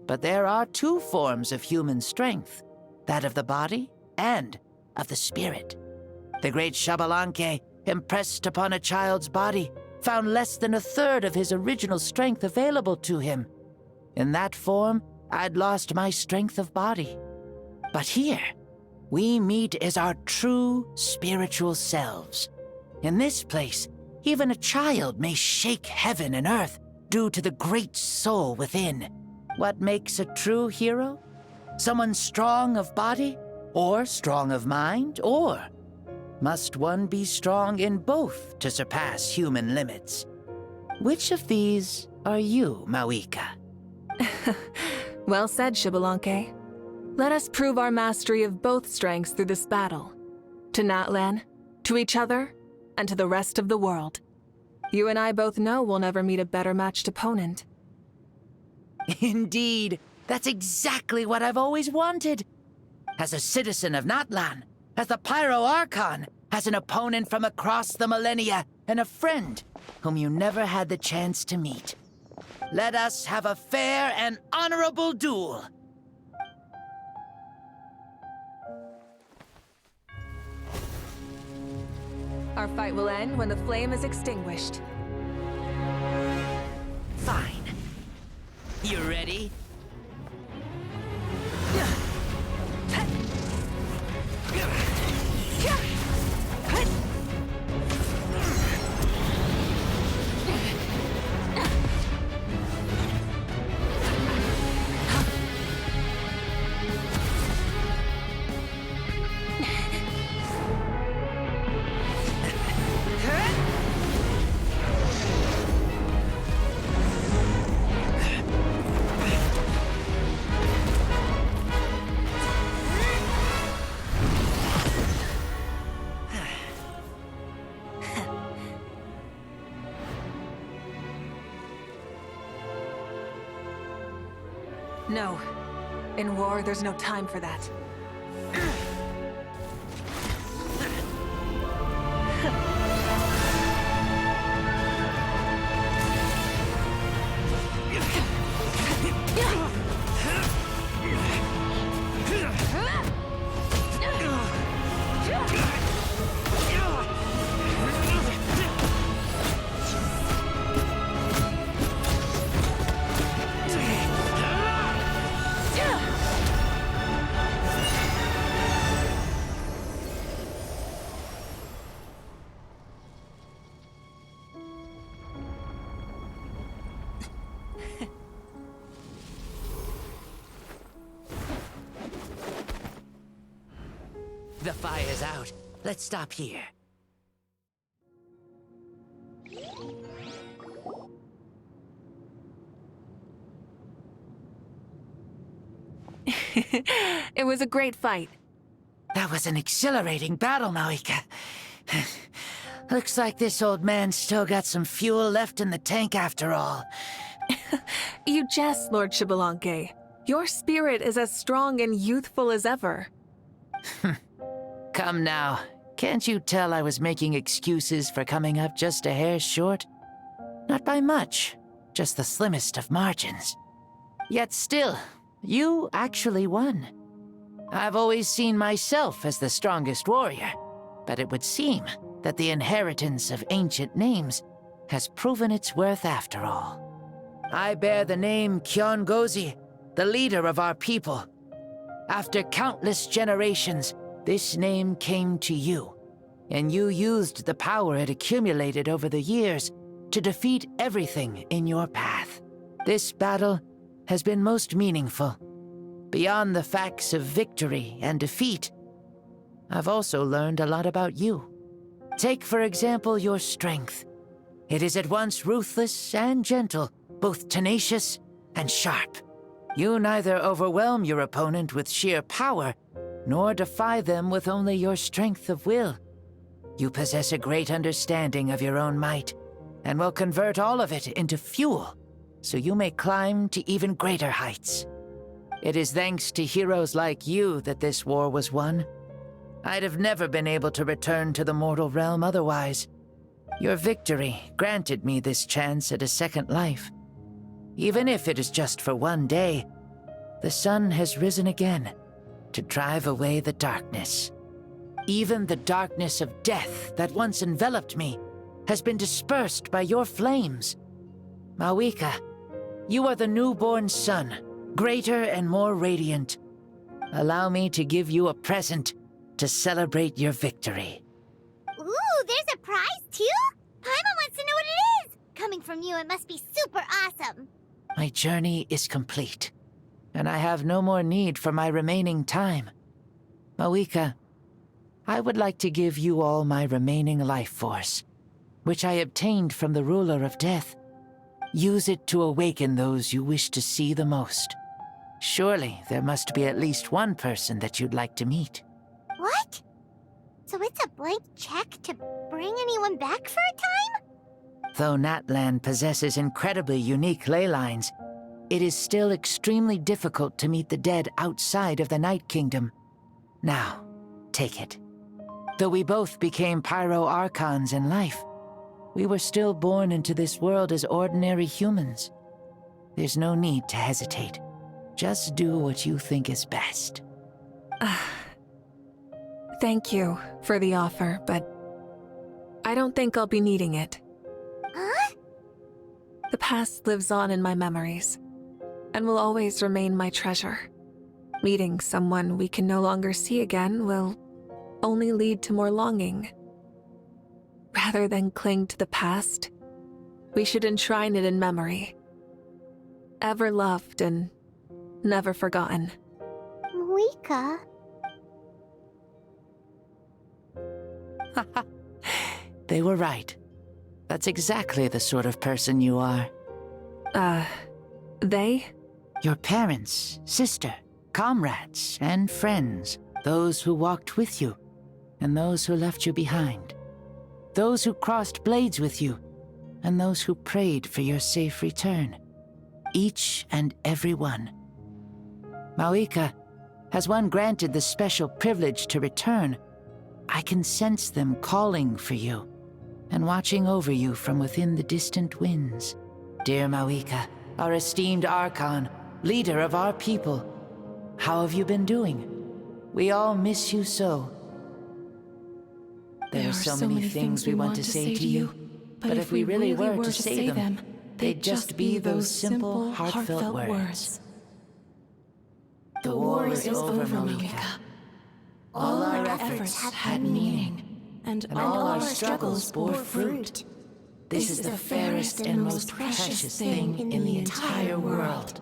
But there are two forms of human strength, that of the body and of the spirit. The great Xbalanque, impressed upon a child's body, found less than a third of his original strength available to him. In that form, I'd lost my strength of body. But here, we meet as our true spiritual selves. In this place, even a child may shake heaven and earth due to the great soul within. What makes a true hero? Someone strong of body, or strong of mind, or must one be strong in both to surpass human limits? Which of these are you, Mawika? Well said, Xbalanque. Let us prove our mastery of both strengths through this battle. To Natlan, to each other, and to the rest of the world. You and I both know we'll never meet a better matched opponent. Indeed, that's exactly what I've always wanted. As a citizen of Natlan, as the Pyro Archon, as an opponent from across the millennia, and a friend whom you never had the chance to meet. Let us have a fair and honorable duel. Our fight will end when the flame is extinguished. Fine. You ready? No. In war, there's no time for that. The fire's out. Let's stop here. It was a great fight. That was an exhilarating battle, Mawika. Looks like this old man's still got some fuel left in the tank after all. You jest, Lord Xbalanque. Your spirit is as strong and youthful as ever. Come now. Can't you tell I was making excuses for coming up just a hair short? Not by much, just the slimmest of margins. Yet still, you actually won. I've always seen myself as the strongest warrior, but it would seem that the inheritance of ancient names has proven its worth after all. I bear the name Kiongozi, the leader of our people. After countless generations, this name came to you, and you used the power it accumulated over the years to defeat everything in your path. This battle has been most meaningful. Beyond the facts of victory and defeat, I've also learned a lot about you. Take, for example, your strength. It is at once ruthless and gentle, both tenacious and sharp. You neither overwhelm your opponent with sheer power, nor defy them with only your strength of will. You possess a great understanding of your own might, and will convert all of it into fuel, so you may climb to even greater heights. It is thanks to heroes like you that this war was won. I'd have never been able to return to the mortal realm otherwise. Your victory granted me this chance at a second life. Even if it is just for one day, the sun has risen again to drive away the darkness. Even the darkness of death that once enveloped me has been dispersed by your flames. Mawika, you are the newborn sun, greater and more radiant. Allow me to give you a present to celebrate your victory. Ooh, there's a prize too? Paimon wants to know what it is! Coming from you, it must be super awesome. My journey is complete, and I have no more need for my remaining time. Mawika, I would like to give you all my remaining life force, which I obtained from the ruler of death. Use it to awaken those you wish to see the most. Surely there must be at least one person that you'd like to meet. What? So it's a blank check to bring anyone back for a time? Though Natlan possesses incredibly unique ley lines, it is still extremely difficult to meet the dead outside of the Night Kingdom. Now, take it. Though we both became Pyro Archons in life, we were still born into this world as ordinary humans. There's no need to hesitate. Just do what you think is best. Thank you for the offer, but I don't think I'll be needing it. Huh? The past lives on in my memories, and will always remain my treasure. Meeting someone we can no longer see again will only lead to more longing. Rather than cling to the past, we should enshrine it in memory. Ever loved and never forgotten. Mawika? They were right. That's exactly the sort of person you are. They? Your parents, sister, comrades, and friends. Those who walked with you, and those who left you behind. Those who crossed blades with you, and those who prayed for your safe return. Each and every one. Mawika, has one granted the special privilege to return, I can sense them calling for you, and watching over you from within the distant winds. Dear Mawika, our esteemed Archon, leader of our people, how have you been doing? We all miss you so. There are so many things we want to say to you, but if we really were to say them, they'd just be those simple, heartfelt words. The war is over, Mawika. All our efforts had meaning, and all our struggles bore fruit. This is the fairest and most precious thing in the entire world.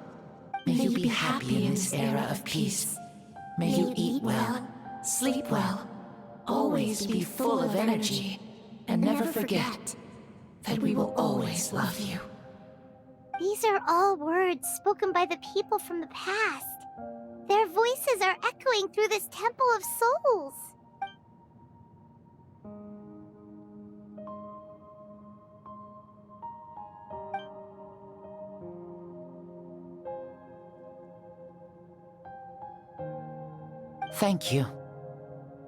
May you be happy in this era of peace. May you eat well, sleep well, always be full of energy, and never forget that we will always love you. These are all words spoken by the people from the past. Their voices are echoing through this Temple of Souls. Thank you.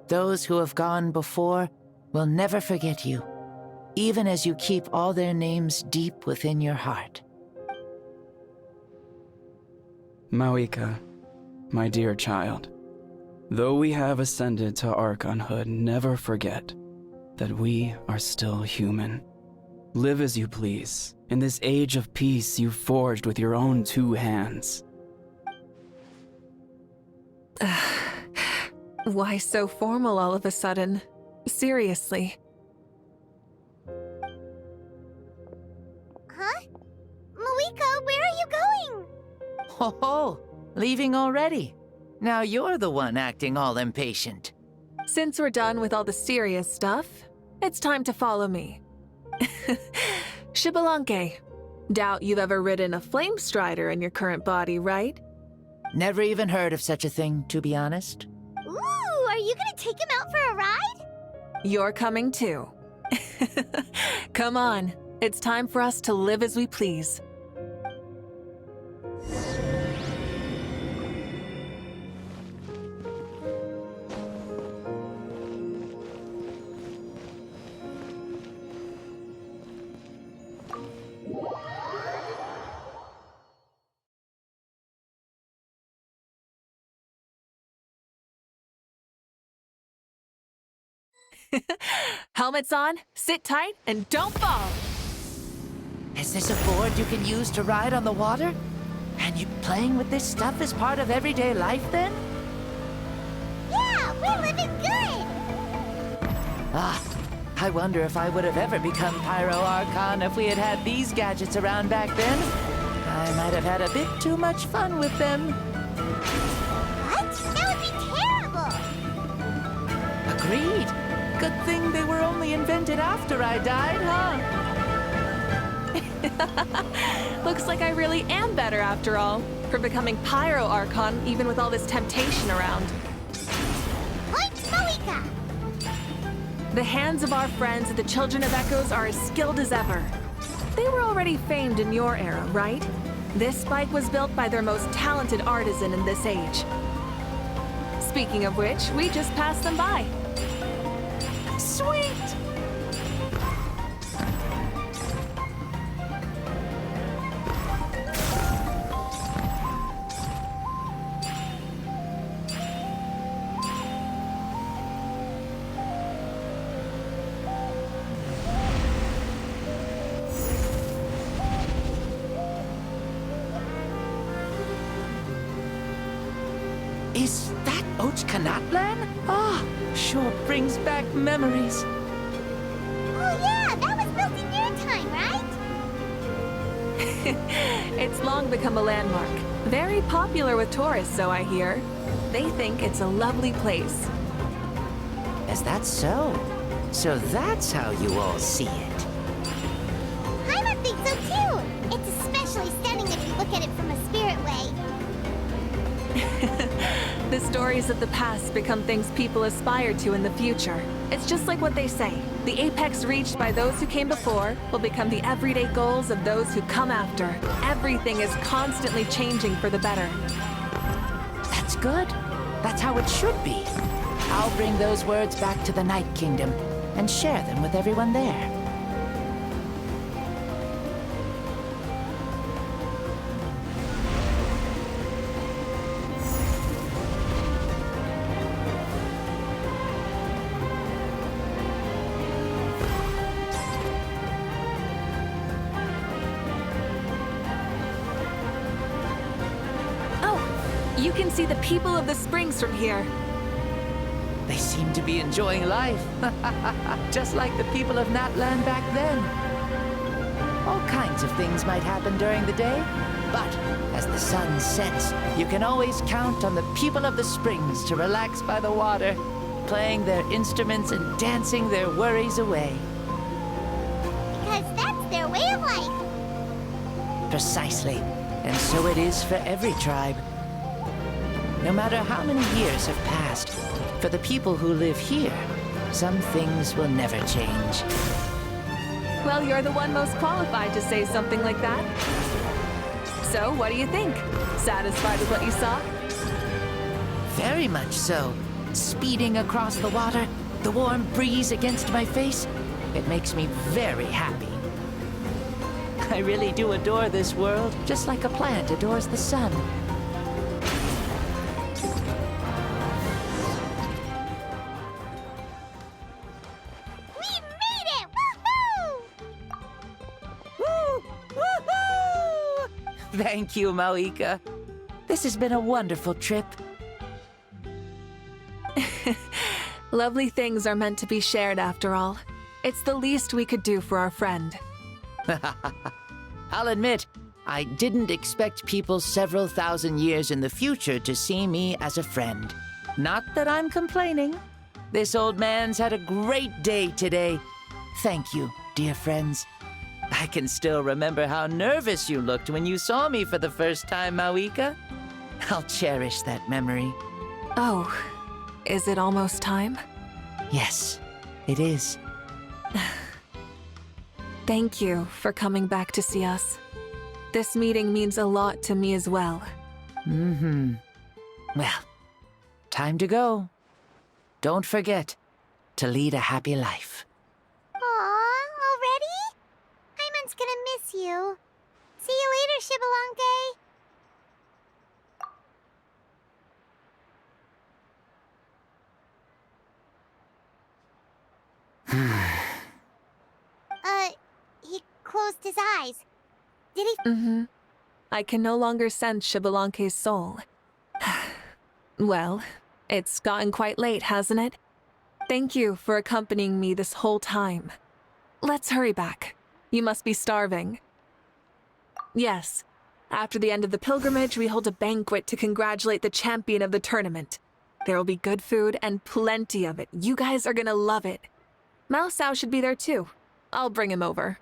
Those who have gone before will never forget you, even as you keep all their names deep within your heart. Mawika, my dear child, though we have ascended to Archonhood, never forget that we are still human. Live as you please, in this age of peace you forged with your own 2 hands. Why so formal all of a sudden? Seriously. Huh? Mawika, where are you going? Ho ho! Leaving already? Now you're the one acting all impatient. Since we're done with all the serious stuff, it's time to follow me. Xbalanque. Doubt you've ever ridden a flame strider in your current body, right? Never even heard of such a thing, to be honest. Ooh, are you gonna take him out for a ride? You're coming too. Come on, it's time for us to live as we please. Helmets on, sit tight, and don't fall. Is this a board you can use to ride on the water? And you playing with this stuff is part of everyday life then? Yeah, we're living good! Ah, I wonder if I would have ever become Pyro Archon if we had had these gadgets around back then. I might have had a bit too much fun with them. What? That would be terrible! Agreed. Good thing they were only invented after I died, huh? Looks like I really am better after all, for becoming Pyro Archon even with all this temptation around. Point Moika! The hands of our friends, the Children of Echoes, are as skilled as ever. They were already famed in your era, right? This spike was built by their most talented artisan in this age. Speaking of which, we just passed them by. Sweet! Is that Ochkanatlan? Ah, sure brings back memories. Oh yeah, that was built in your time, right? It's long become a landmark. Very popular with tourists, so I hear. They think it's a lovely place. Is that so? So that's how you all see it. Paimon thinks so too! It's especially stunning if you look at it from a spirit way. The stories of the past become things people aspire to in the future. It's just like what they say. The apex reached by those who came before will become the everyday goals of those who come after. Everything is constantly changing for the better. That's good. That's how it should be. I'll bring those words back to the Night Kingdom and share them with everyone there. You can see the people of the springs from here. They seem to be enjoying life. Just like the people of Natlan back then. All kinds of things might happen during the day, but as the sun sets, you can always count on the people of the springs to relax by the water, playing their instruments and dancing their worries away. Because that's their way of life. Precisely. And so it is for every tribe. No matter how many years have passed, for the people who live here, some things will never change. Well, you're the one most qualified to say something like that. So, what do you think? Satisfied with what you saw? Very much so. Speeding across the water, the warm breeze against my face, it makes me very happy. I really do adore this world, just like a plant adores the sun. Thank you, Mauika. This has been a wonderful trip. Lovely things are meant to be shared after all. It's the least we could do for our friend. I'll admit, I didn't expect people several thousand years in the future to see me as a friend. Not that I'm complaining. This old man's had a great day today. Thank you, dear friends. I can still remember how nervous you looked when you saw me for the first time, Mauika. I'll cherish that memory. Oh, is it almost time? Yes, it is. Thank you for coming back to see us. This meeting means a lot to me as well. Mm-hmm. Well, time to go. Don't forget to lead a happy life. Aw, already? Paimon's gonna miss you. See you later, Xbalanque. closed his eyes. Did he? Mm-hmm. I can no longer sense Xbalanque's soul. Well, it's gotten quite late, hasn't it? Thank you for accompanying me this whole time. Let's hurry back. You must be starving. Yes. After the end of the pilgrimage, we hold a banquet to congratulate the champion of the tournament. There will be good food and plenty of it. You guys are gonna love it. Mao Sao should be there too. I'll bring him over.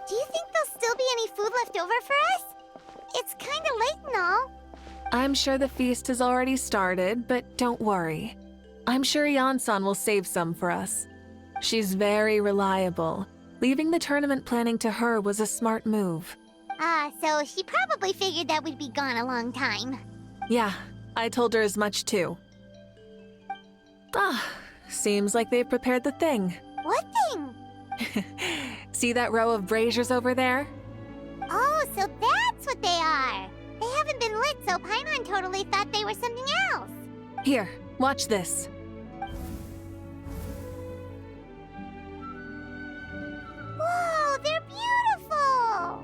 Do you think there'll still be any food left over for us? It's kinda late and all. I'm sure the feast has already started, but don't worry. I'm sure Yansan will save some for us. She's very reliable. Leaving the tournament planning to her was a smart move. So she probably figured that we'd be gone a long time. Yeah, I told her as much too. Seems like they've prepared the thing. What thing? See that row of braziers over there? Oh, so that's what they are. They haven't been lit, so Paimon totally thought they were something else. Here, watch this. Whoa, they're beautiful!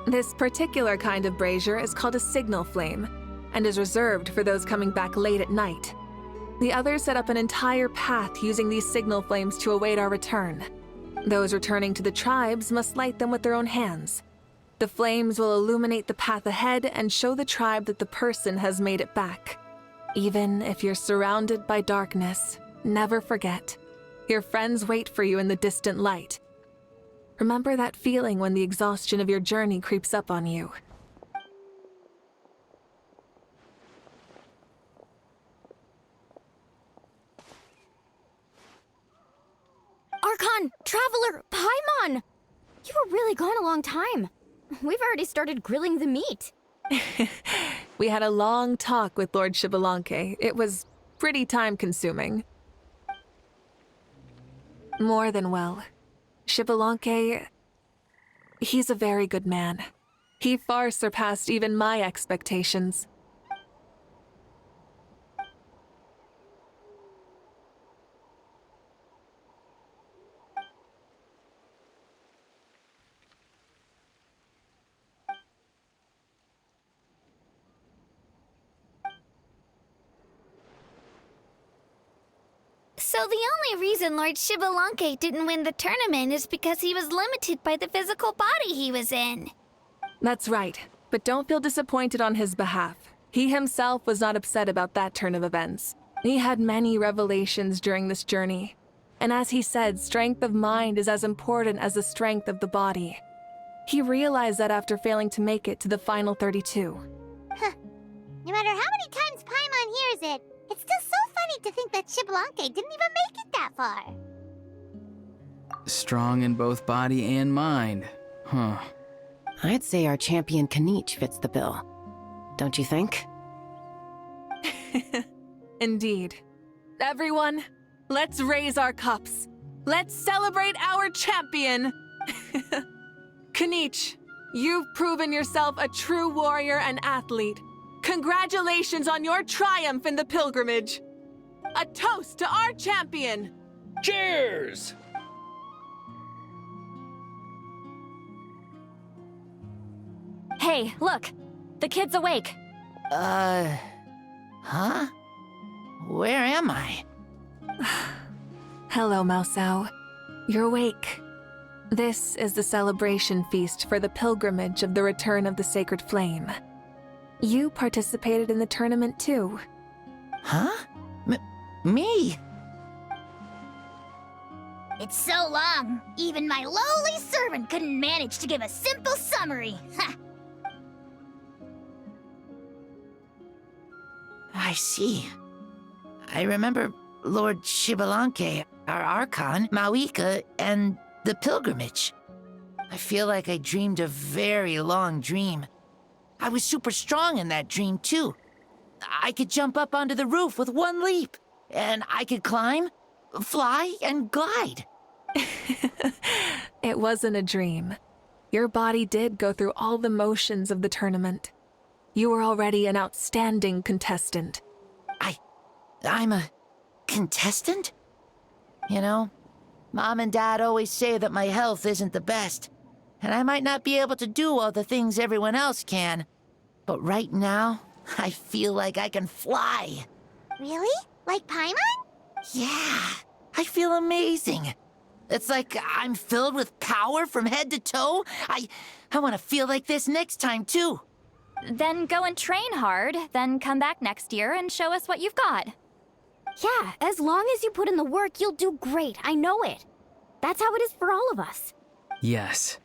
This particular kind of brazier is called a signal flame, and is reserved for those coming back late at night. The others set up an entire path using these signal flames to await our return. Those returning to the tribes must light them with their own hands. The flames will illuminate the path ahead and show the tribe that the person has made it back. Even if you're surrounded by darkness, never forget. Your friends wait for you in the distant light. Remember that feeling when the exhaustion of your journey creeps up on you. Archon! Traveler! Paimon! You were really gone a long time. We've already started grilling the meat. We had a long talk with Lord Xbalanque. It was pretty time-consuming. More than well. Xbalanque, he's a very good man. He far surpassed even my expectations. So the only reason Lord Xbalanque didn't win the tournament is because he was limited by the physical body he was in. That's right, but don't feel disappointed on his behalf. He himself was not upset about that turn of events. He had many revelations during this journey. And as he said, strength of mind is as important as the strength of the body. He realized that after failing to make it to the final 32. No matter how many times Paimon hears it, it's still so funny to think that Xbalanque didn't even make it that far. Strong in both body and mind. Huh. I'd say our champion Kanich fits the bill. Don't you think? Indeed. Everyone, let's raise our cups. Let's celebrate our champion! Kanich, you've proven yourself a true warrior and athlete. Congratulations on your triumph in the pilgrimage. A toast to our champion! Cheers! Hey, look! The kid's awake. Huh? Where am I? Hello, Mao Sao. You're awake. This is the celebration feast for the pilgrimage of the return of the Sacred Flame. You participated in the tournament too. Huh? Me? It's so long, even my lowly servant couldn't manage to give a simple summary. Ha! I see. I remember Lord Xbalanque, our Archon, Mauika, and the pilgrimage. I feel like I dreamed a very long dream. I was super strong in that dream, too. I could jump up onto the roof with one leap, and I could climb, fly, and glide. It wasn't a dream. Your body did go through all the motions of the tournament. You were already an outstanding contestant. I'm a contestant? You know, Mom and Dad always say that my health isn't the best, and I might not be able to do all the things everyone else can. But right now, I feel like I can fly. Really? Like Paimon? Yeah, I feel amazing. It's like I'm filled with power from head to toe. I want to feel like this next time, too. Then go and train hard, then come back next year and show us what you've got. Yeah, as long as you put in the work, you'll do great. I know it. That's how it is for all of us. Yes.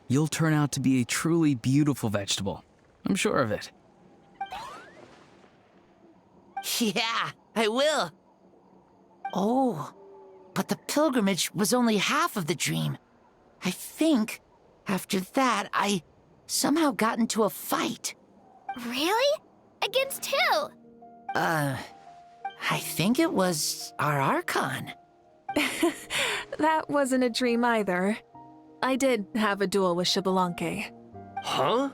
You'll turn out to be a truly beautiful vegetable. I'm sure of it. Yeah, I will. Oh, but the pilgrimage was only half of the dream. I think after that, I somehow got into a fight. Really? Against who? I think it was our Archon. That wasn't a dream either. I did have a duel with Xbalanque. Huh?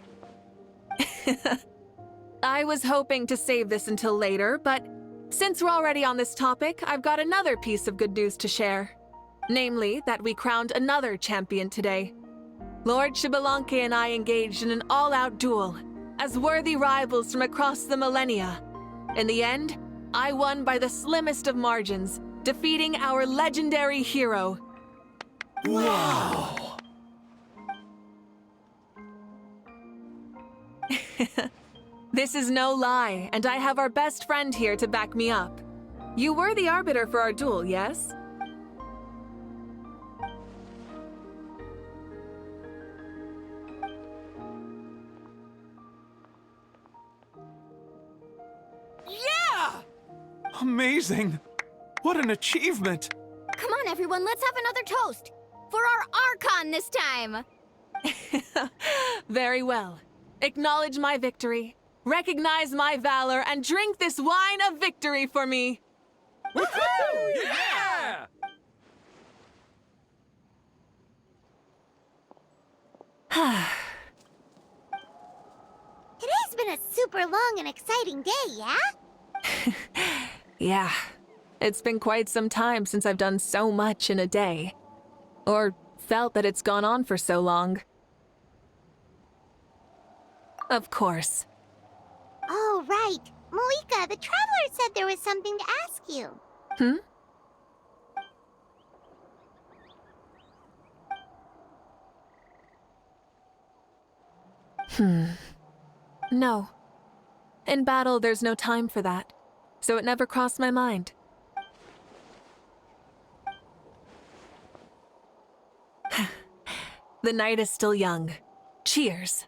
I was hoping to save this until later, but since we're already on this topic, I've got another piece of good news to share. Namely, that we crowned another champion today. Lord Xbalanque and I engaged in an all-out duel, as worthy rivals from across the millennia. In the end, I won by the slimmest of margins, defeating our legendary hero. Wow! This is no lie, and I have our best friend here to back me up. You were the arbiter for our duel, yes? Yeah! Amazing! What an achievement! Come on, everyone, let's have another toast. For our Archon this time. Very well. Acknowledge my victory, recognize my valor, and drink this wine of victory for me. Woohoo! Yeah! Today's been a super long and exciting day, yeah? Yeah, it's been quite some time since I've done so much in a day. Or felt that it's gone on for so long. Of course. Oh, right. Moika, the Traveler said there was something to ask you. No. In battle, there's no time for that, so it never crossed my mind. The night is still young. Cheers.